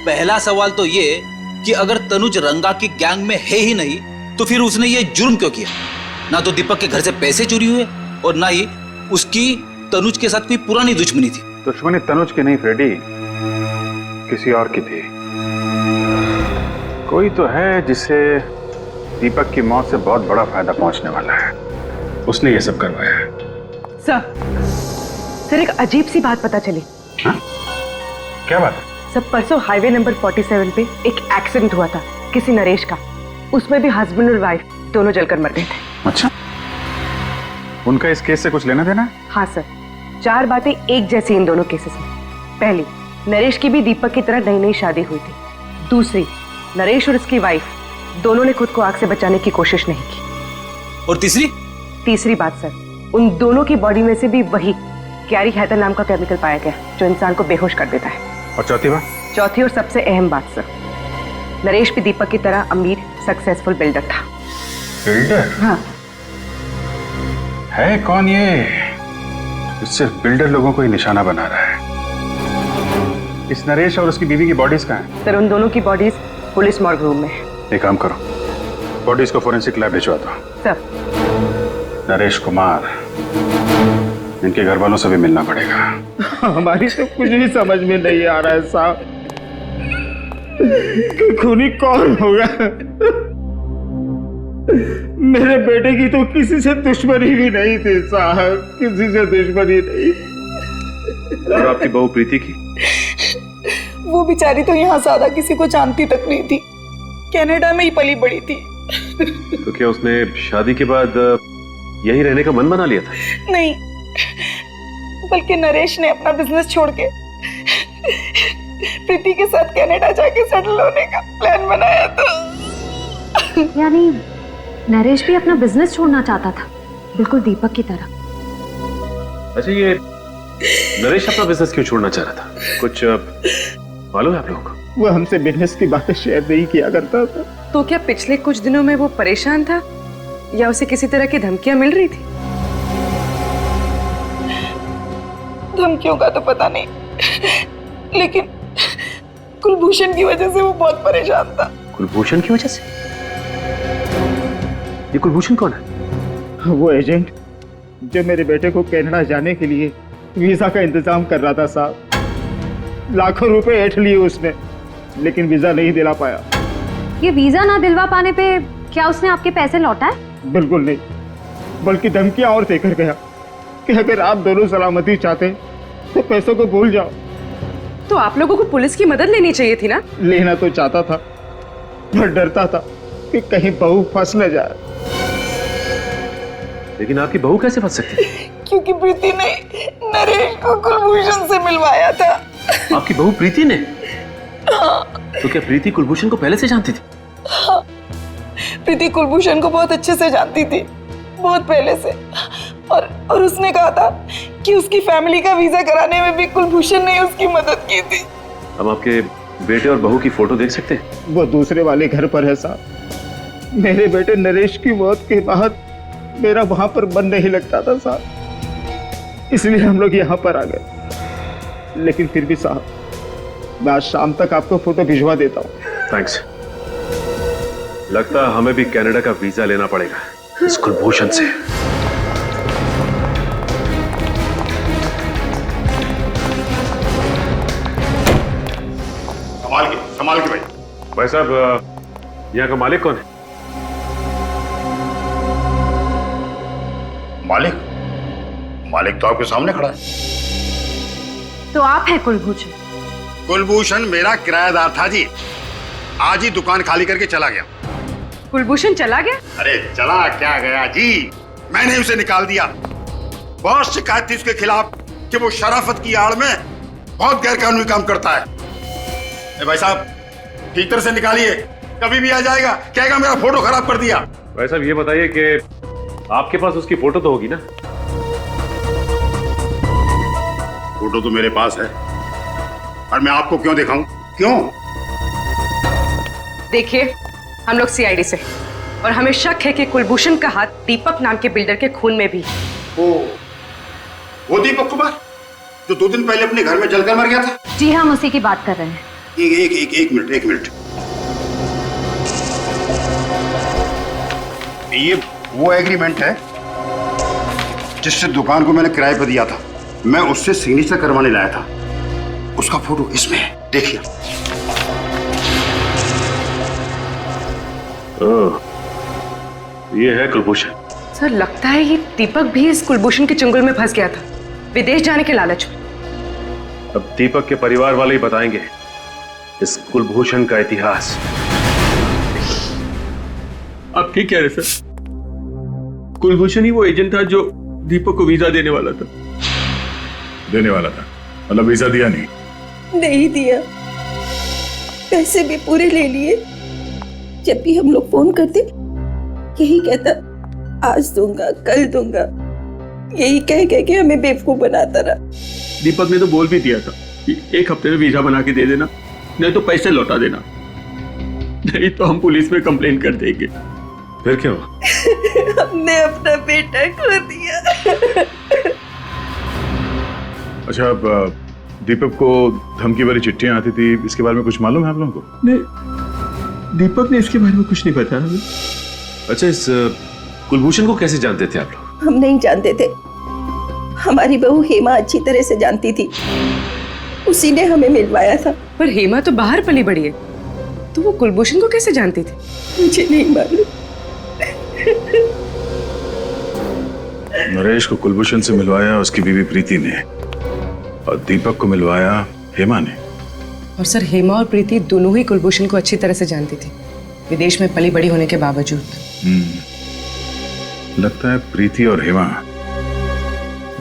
पहला सवाल तो ये कि अगर तनुज रंगा की गैंग में है ही नहीं तो फिर उसने ये जुर्म क्यों किया? ना तो दीपक के घर से पैसे चोरी हुए और ना ही उसकी तनुज के साथ कोई पुरानी दुश्मनी थी। दुश्मनी तनुज की नहीं फ्रेडी, किसी और की थी। कोई तो है जिसे दीपक की मौत से बहुत बड़ा फायदा पहुंचने वाला है। उसने ये सब करवाया है। सर, एक अजीब सी बात पता चली। हाँ? क्या बात है? सब परसों हाईवे नंबर 47 पे एक एक्सीडेंट हुआ था किसी नरेश का। उसमें भी हस्बैंड और वाइफ दोनों जलकर मर गए थे। अच्छा, उनका इस केस से कुछ लेना देना है? हाँ सर, 4 बातें एक जैसी इन दोनों केसेस में। पहली, नरेश की भी दीपक की तरह नई नई शादी हुई थी। दूसरी, नरेश और उसकी वाइफ दोनों ने खुद को आग से बचाने की कोशिश नहीं की। और तीसरी बात सर, उन दोनों की बॉडी में से भी वही कैरी हैथर नाम का केमिकल पाया गया जो इंसान को बेहोश कर देता है। और चौथी बात? चौथी और सबसे अहम बात सर, नरेश भी दीपक की तरह अमीर सक्सेसफुल बिल्डर था। बिल्डर? हाँ। है कौन ये सिर्फ बिल्डर लोगों को ही निशाना बना रहा है? इस नरेश और उसकी बीवी की बॉडीज कहाँ हैं? सर, उन दोनों की बॉडीज पुलिस मॉर्ग रूम में है। एक काम करो, बॉडीज को फोरेंसिक लैब भिजवा दो। सर, नरेश कुमार, इनके घर वालों से भी मिलना पड़ेगा। हमारी तो कुछ भी समझ में नहीं आ रहा है साहब कि खूनी कौन होगा। मेरे बेटे की तो किसी से दुश्मनी भी नहीं थी साहब, किसी से दुश्मनी नहीं। और आपकी बहू प्रीति की? वो बेचारी तो यहाँ ज्यादा किसी को जानती तक नहीं थी, कनाडा में ही पली बड़ी थी। तो क्या उसने शादी के बाद यही रहने का मन बना लिया था? नहीं, बल्कि नरेश ने अपना बिजनेस छोड़ के प्रीति के साथ कनाडा जाके सेटल होने का प्लान बनाया था। यानी नरेश भी अपना बिजनेस छोड़ना चाहता था, बिल्कुल दीपक की तरह। अच्छा, ये नरेश अपना बिजनेस क्यों छोड़ना चाह रहा था? कुछ मालूम है आप लोगों को? वो हमसे बिजनेस की बातें शेयर नहीं किया करता था। तो क्या पिछले कुछ दिनों में वो परेशान था या उसे किसी तरह की धमकियां मिल रही थी? धमकियों का तो पता नहीं, लेकिन कुलभूषण की वजह से वो बहुत परेशान था। कुलभूषण की वजह से? ये कुलभूषण कौन है? वो एजेंट जो मेरे बेटे को कनाडा जाने के लिए वीजा का इंतजाम कर रहा था साहब, लाखों रुपए ऐंठ लिए उसने, लेकिन वीजा नहीं दिला पाया। ये वीजा ना दिलवा पाने पे क्या उसने आपके पैसे लौटाए? बिल्कुल नहीं, बल्कि धमकियां और देकर गया कि अगर आप दोनों सलामती चाहते तो पैसों को भूल जाओ। तो आप लोगों को पुलिस की मदद लेनी चाहिए थी ना? लेना तो चाहता था, पर डरता था कि कहीं बहू फंस न जाए। लेकिन आपकी बहू कैसे फंस सकती? क्योंकि प्रीति ने नरेश को कुलभूषण से मिलवाया था। आपकी बहू प्रीति ने? हाँ। तो क्या प्रीति कुलभूषण को पहले से जानती थी? हाँ, प्रीति कुलभूषण को बहुत अच्छे से जानती थी, बहुत पहले से। और उसने कहा था कि उसकी फैमिली का वीजा कराने में भी कुलभूषण ने उसकी मदद की थी। हम आपके बेटे और बहू की फोटो देख सकते हैं? वो दूसरे वाले घर पर है साहब। मेरे बेटे नरेश की मौत के बाद मेरा वहां पर मन नहीं लगता था साहब, इसलिए हम लोग यहाँ पर आ गए। लेकिन फिर भी साहब, मैं आज शाम तक आपको फोटो भिजवा देता हूँ। थैंक्स। लगता है हमें भी कनाडा का वीजा लेना पड़ेगा इस कुलभूषण से। संभाल के भाई। भाई साहब, यहाँ का मालिक कौन है? मालिक तो आपके सामने खड़ा है। तो आप हैं कुलभूषण? कुलभूषण मेरा किराएदार था जी, आज ही दुकान खाली करके चला गया। कुलभूषण चला गया? अरे चला क्या गया जी, मैंने उसे निकाल दिया। बहुत शिकायत थी उसके खिलाफ कि वो शराफत की आड़ में बहुत गैरकानूनी काम करता है। भाई साहब, ठीक तरह से निकालिए, कभी भी आ जाएगा, कहेगा मेरा फोटो खराब कर दिया। भाई साहब, ये बताइए कि आपके पास उसकी फोटो तो होगी ना? फोटो तो मेरे पास है, और मैं आपको क्यों दिखाऊं? क्यों? देखिए, हम लोग सीआईडी से, और हमें शक है कि कुलभूषण का हाथ दीपक नाम के बिल्डर के खून में भी। वो दीपक कुमार जो 2 दिन पहले अपने घर में जलकर मर गया था? जी हम उसी की बात कर रहे हैं। एक मिनट। ये वो एग्रीमेंट है जिससे दुकान को मैंने किराए पर दिया था, मैं उससे सिग्नेचर करवाने लाया था। उसका फोटो इसमें है, देखिए। ये है कुलभूषण। सर, लगता है ये दीपक भी इस कुलभूषण के चंगुल में फंस गया था, विदेश जाने के लालच में। अब दीपक के परिवार वाले ही बताएंगे इस कुलभूषण का इतिहास। आप ठीक कह रहे सर, कुलभूषण ही वो एजेंट था जो दीपक को वीजा देने वाला था। मतलब वीजा दिया नहीं दिया, पैसे भी पूरे ले लिए। जब भी हम लोग फोन करते यही कहता, आज दूंगा, कल दूंगा, यही कह के हमें बेवकूफ बनाता रहा। दीपक ने तो बोल भी दिया था कि 1 हफ्ते में वीजा बना के दे देना, नहीं तो पैसे लौटा देना, नहीं तो हम पुलिस में कंप्लेन कर देंगे। फिर क्या हुआ? हमने अपना बेटा खो दिया। अच्छा, अब दीपक को धमकी वाली चिट्ठियां आती थी, इसके बारे में कुछ मालूम है आप लोगों को? नहीं, दीपक ने इसके बारे में कुछ नहीं बताया हमें। अच्छा, इस कुलभूषण को कैसे जानते थे आप लोग? हम नहीं जानते थे, हमारी बहू हेमा अच्छी तरह से जानती थी, उसी ने हमें मिलवाया था। पर हेमा तो बाहर पली बड़ी है, तो वो कुलभूषण को कैसे जानती थी? मुझे नहीं मालूम। नरेश को कुलभूषण से मिलवाया उसकी बीवी प्रीति ने, और दीपक को मिलवाया हेमा ने। और सर, हेमा और प्रीति दोनों ही कुलभूषण को अच्छी तरह से जानती थी, विदेश में पली बड़ी होने के बावजूद। लगता है प्रीति और हेमा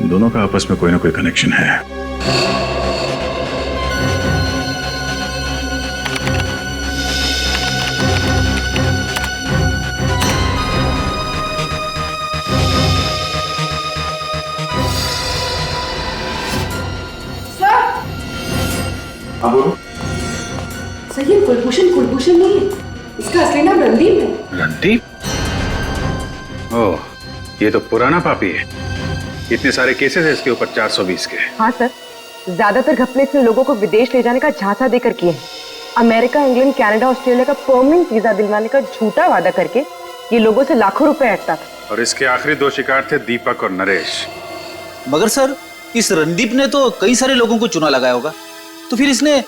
दोनों का आपस में कोई ना कोई कनेक्शन है। हाँ बोलो। सर, ये कुलभूषण नहीं है, इसका असली नाम रणदीप है। रणदीप? ओह, ये तो पुराना पापी है। इतने सारे केसेस है इसके ऊपर 420 के। हाँ सर, ज्यादातर घपले इसने लोगों को विदेश ले जाने का झांसा देकर किए हैं। अमेरिका, इंग्लैंड, कनाडा, ऑस्ट्रेलिया का परमानेंट वीजा दिलवाने का झूठा वादा करके ये लोगों से लाखों रुपए ऐंठता था। और इसके आखिरी दो शिकार थे दीपक और नरेश। मगर सर, इस रणदीप ने तो कई सारे लोगों को चुना लगाया होगा, तो फिर इसने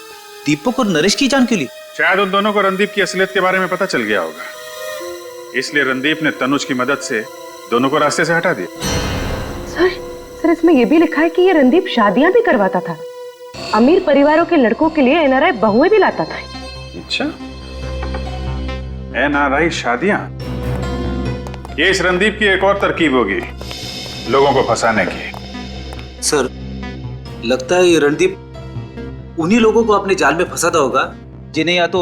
दीपक और नरेश की जान क्यों ली? शायद उन दोनों को रणदीप की असलियत के बारे में पता चल गया होगा, इसलिए रणदीप ने तनुज की मदद से दोनों को रास्ते से हटा दिया। सर इसमें यह भी लिखा है कि ये रणदीप शादियां भी करवाता था, अमीर परिवारों के लड़कों के लिए एनआरआई बहुएं भी लाता था। अच्छा, एनआरआई शादियां? ये इस रणदीप की एक और तरकीब होगी लोगों को फंसाने की। सर, लगता है ये रणदीप उन्हीं लोगों को अपने जाल में फंसाता होगा जिन्हें या तो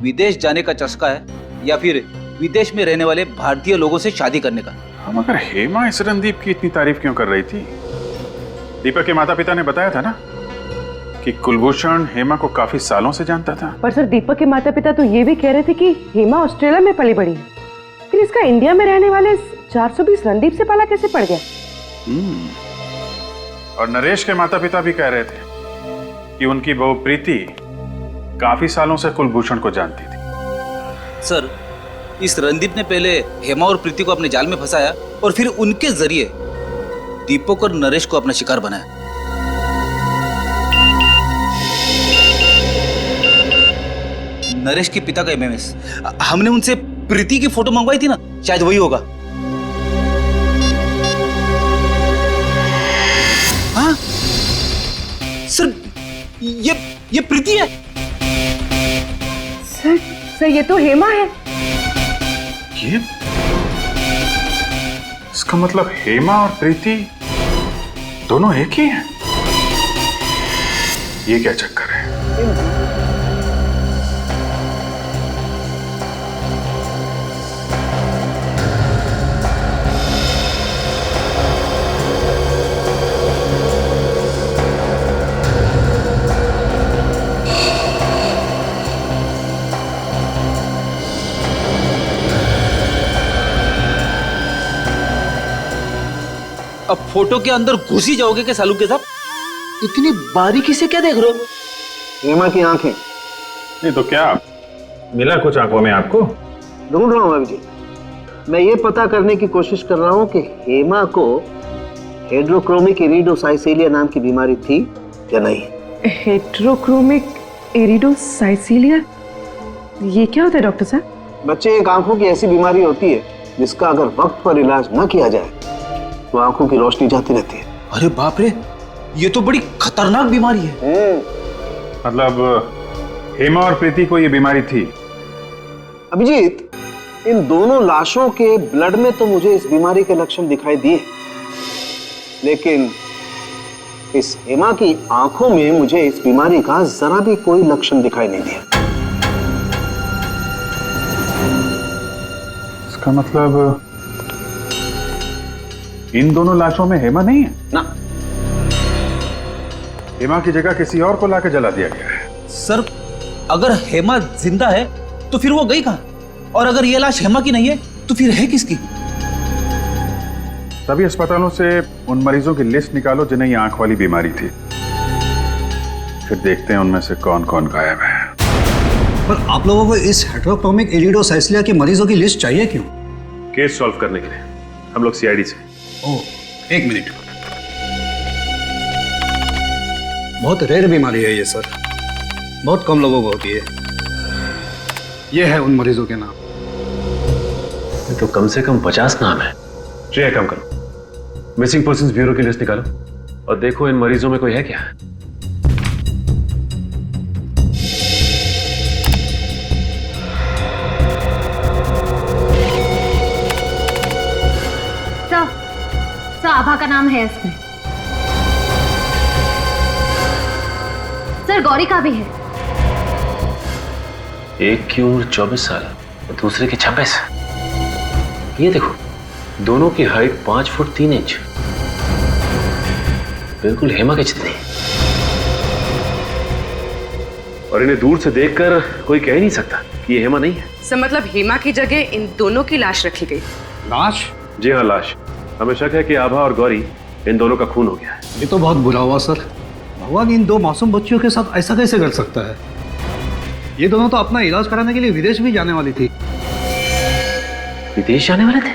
विदेश जाने का चस्का है या फिर विदेश में रहने वाले भारतीय लोगों से शादी करने का। मगर हेमा इस रणदीप की इतनी तारीफ क्यों कर रही थी? दीपक के माता पिता ने बताया था ना कि कुलभूषण हेमा को काफी सालों से जानता था। पर सर, दीपक के माता पिता तो ये भी कह रहे थे कि हेमा ऑस्ट्रेलिया में पली बड़ी है, फिर इसका इंडिया में रहने वाले 420 रणदीप से पाला कैसे पड़ गया? और नरेश के माता पिता भी कह रहे थे कि उनकी बहू प्रीति काफी सालों से कुलभूषण को जानती थी। सर, इस रणदीप ने पहले हेमा और प्रीति को अपने जाल में फंसाया और फिर उनके जरिए दीपक और नरेश को अपना शिकार बनाया। नरेश के पिता का एमएमएस, हमने उनसे प्रीति की फोटो मंगवाई थी ना, शायद वही होगा। हाँ सर, ये प्रीति है। सर ये तो हेमा है। ये इसका मतलब हेमा और प्रीति दोनों एक ही हैं। ये क्या चक्कर है? अब फोटो के अंदर घुस ही जाओगे क्या सालू के साथ? इतनी बारीकी से क्या देख रहे हो? हेमा की आंखें। नहीं तो क्या मिला कुछ आंखों में आपको? ढूंढ रहा हूं अभिजीत। मैं ये पता करने की कोशिश कर रहा हूं कि हेमा को हेड्रोक्रोमिक इरिडोसाइसिलिया नाम की बीमारी थी या नहीं। हेड्रोक्रोमिक इरिडोसाइसिलिया, ये क्या होता है डॉक्टर साहब? बच्चे, एक आंखों की ऐसी बीमारी होती है जिसका अगर वक्त पर इलाज न किया जाए तो आंखों की रोशनी जाती रहती है। अरे बाप रे, ये तो बड़ी खतरनाक बीमारी है। मतलब हेमा और प्रीति को ये बीमारी थी? अभिजीत, इन दोनों लाशों के ब्लड में तो मुझे इस बीमारी के लक्षण दिखाई दिए, लेकिन इस हेमा की आंखों में मुझे इस बीमारी का जरा भी कोई लक्षण दिखाई नहीं दिया। इसका मतलब इन दोनों लाशों में हेमा नहीं है ना। हेमा की जगह किसी और को लाके जला दिया गया है। सर, अगर हेमा जिंदा है तो फिर वो गई कहां? और अगर ये लाश हेमा की नहीं है तो फिर है किसकी? सभी अस्पतालों से उन मरीजों की लिस्ट निकालो जिन्हें ये आंख वाली बीमारी थी, फिर देखते हैं उनमें से कौन कौन गायब है। पर आप लोगों को इस हेट्रोक्रोमिक इरिडोसाइसिलिया के मरीजों की लिस्ट चाहिए क्यों? केस सॉल्व करने के लिए। हम लोग सीआईडी से। ओह, एक मिनट। बहुत रेयर बीमारी है ये सर, बहुत कम लोगों को होती है। ये है उन मरीजों के नाम। तो कम से कम 50 नाम है। श्रेया, काम करो, मिसिंग पर्सन्स ब्यूरो की लिस्ट निकालो और देखो इन मरीजों में कोई है क्या। सर, आभा का नाम है इसमें। सर, गौरी का भी है। एक की उम्र 24 साल, दूसरे की 26। ये देखो, दोनों की हाइट 5 फुट 3 इंच, बिल्कुल हेमा के जितनी। और इन्हें दूर से देखकर कोई कह नहीं सकता कि ये हेमा नहीं है। सर, मतलब हेमा की जगह इन दोनों की लाश रखी गई। लाश? जी हाँ, लाश। हमें शक है कि आभा और गौरी, इन दोनों का खून हो गया है। ये तो बहुत बुरा हुआ सर। भगवान इन दो मासूम बच्चियों के साथ ऐसा कैसे कर सकता है? ये दोनों तो अपना इलाज कराने के लिए विदेश भी जाने वाली थी। विदेश जाने वाले थे?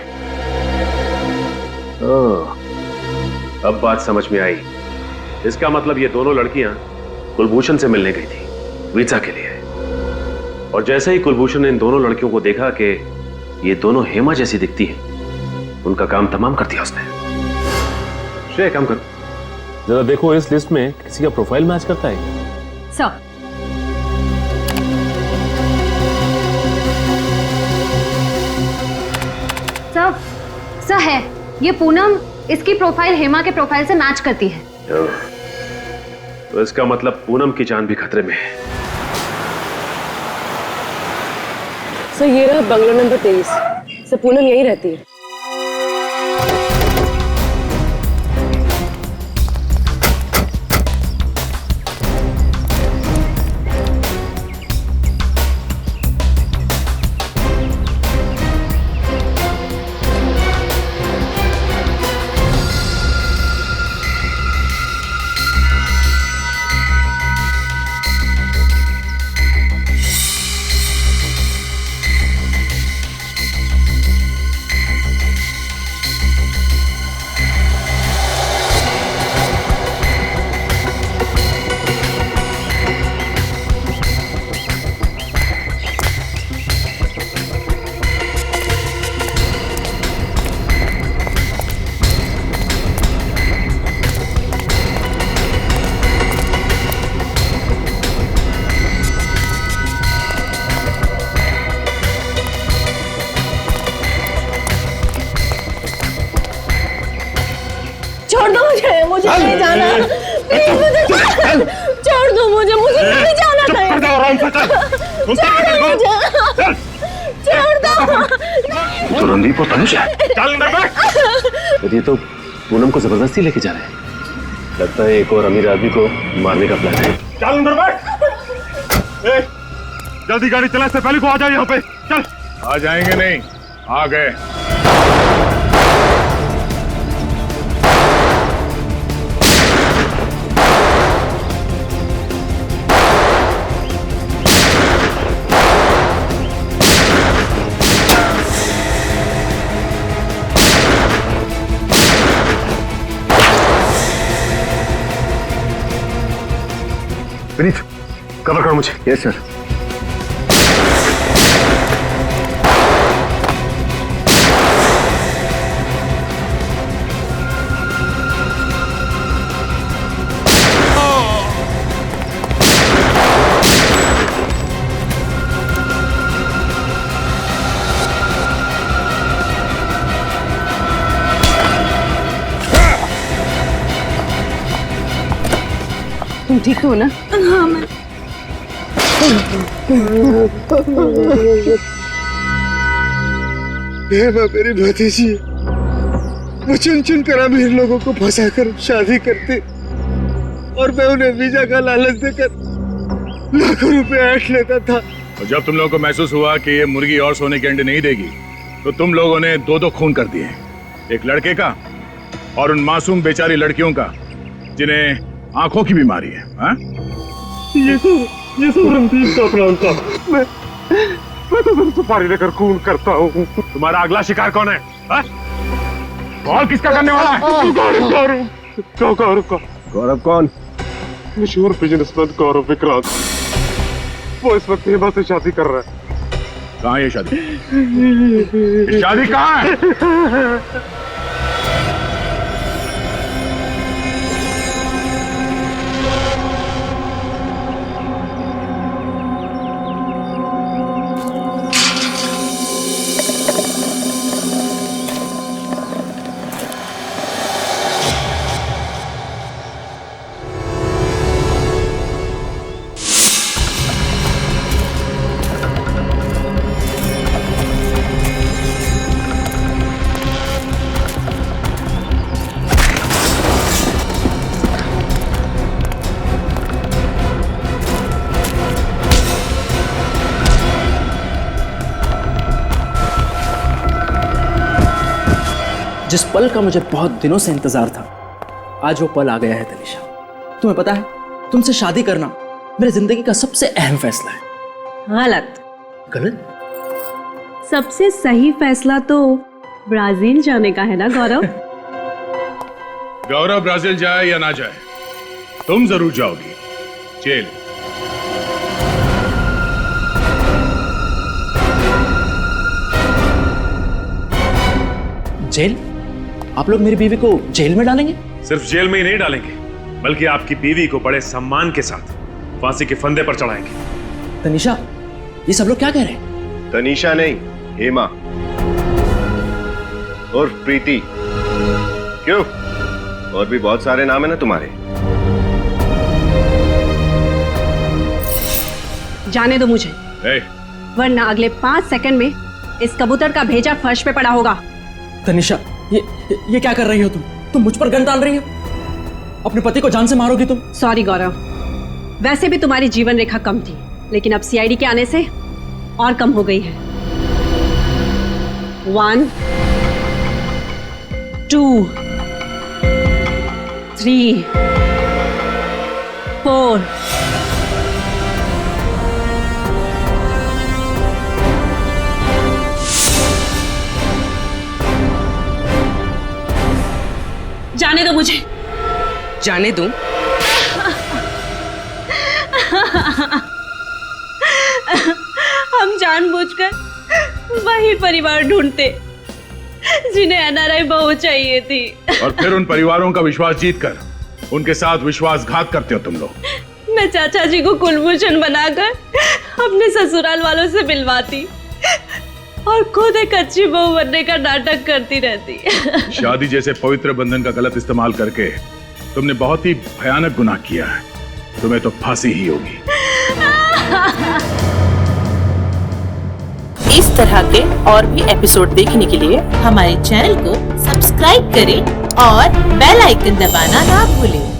अब बात समझ में आई। इसका मतलब ये दोनों लड़कियां कुलभूषण से मिलने गई थी वीजा के लिए, और जैसे ही कुलभूषण ने इन दोनों लड़कियों को देखा कि ये दोनों हेमा जैसी दिखती हैं, उनका काम तमाम कर दिया उसने। श्रेय, काम कर, जरा देखो इस लिस्ट में किसी का प्रोफाइल मैच करता है। सर, सर है, ये पूनम इसकी प्रोफाइल हेमा के प्रोफाइल से मैच करती है। तो इसका मतलब पूनम की जान भी खतरे में है। सर ये रहा बंगला नंबर 23। सर पूनम यही रहती है। मुझे नहीं जाना, प्लीज मुझे छोड़ दो, मुझे नहीं जाना कहीं। छोड़ दो। तो रणदीप और तनुज है। ये तो पूनम को जबरदस्ती लेके जा रहे हैं। लगता है एक और अमीर आदमी को मारने का प्लान है। चल अंदर बैठ। जल्दी गाड़ी चला, इससे पहले को आ जाओ यहाँ पे। चल। आ जाएंगे नहीं, आ गए। विनीत, कवर करो मुझे। Yes sir. तुम ठीक तो हो ना? हाँ मैं। मेरी भतीजी वो चुन चुन कर अमीर लोगों को फंसा कर शादी करते और मैं उन्हें वीजा का लालच देकर लाखों रुपए ऐंठ लेता था। और जब तुम लोगों को महसूस हुआ कि ये मुर्गी और सोने के अंडे नहीं देगी, तो तुम लोगों ने दो दो खून कर दिए, एक लड़के का और उन मासूम बेचारी लड़कियों का जिन्हें आंखों की बीमारी है। हाँ? ये सब रणदीप का प्लान था। मैं तो सिर्फ सुपारी लेकर खून करता हूँ। तुम्हारा अगला शिकार कौन है? और किसका करने वाला है? गौरव कौन? मशहूर बिजनेसमैन गौरव विक्रांत। वो इस वक्त हेमा से शादी कर रहा है। कहाँ है ये शादी? ये शादी कहाँ है? जिस पल का मुझे बहुत दिनों से इंतजार था, आज वो पल आ गया है तनिषा। तुम्हें पता है, तुमसे शादी करना मेरी जिंदगी का सबसे अहम फैसला है। गलत। गलत? सबसे सही फैसला तो ब्राजील जाने का है ना गौरव? गौरव ब्राजील जाए या ना जाए, तुम जरूर जाओगी जेल। जेल? आप लोग मेरी बीवी को जेल में डालेंगे? सिर्फ जेल में ही नहीं डालेंगे, बल्कि आपकी बीवी को बड़े सम्मान के साथ फांसी के फंदे पर चढ़ाएंगे। तनिषा, ये सब लोग क्या कह रहे हैं? तनिषा नहीं, हेमा और प्रीति। क्यों, और भी बहुत सारे नाम है ना तुम्हारे। जाने दो मुझे, hey. वरना अगले 5 सेकंड में इस कबूतर का भेजा फर्श पे पड़ा होगा। तनिषा, ये क्या कर रही हो तुम? तुम मुझ पर गन डाल रही हो? अपने पति को जान से मारोगी तुम? सॉरी गौरव, वैसे भी तुम्हारी जीवन रेखा कम थी, लेकिन अब सीआईडी के आने से और कम हो गई है। 1 2 3 4 जाने दो मुझे। जाने दूं? हम जानबूझकर वही परिवार ढूंढते जिन्हें एनआरआई बहू चाहिए थी, और फिर उन परिवारों का विश्वास जीतकर उनके साथ विश्वासघात करते हो तुम लोग। मैं चाचा जी को कुलभूषण बनाकर अपने ससुराल वालों से मिलवाती और खुद एक अच्छी बहू बनने का नाटक करती रहती। शादी जैसे पवित्र बंधन का गलत इस्तेमाल करके तुमने बहुत ही भयानक गुनाह किया है। तुम्हें तो फांसी ही होगी। इस तरह के और भी एपिसोड देखने के लिए हमारे चैनल को सब्सक्राइब करें और बेल आइकन दबाना ना भूलें।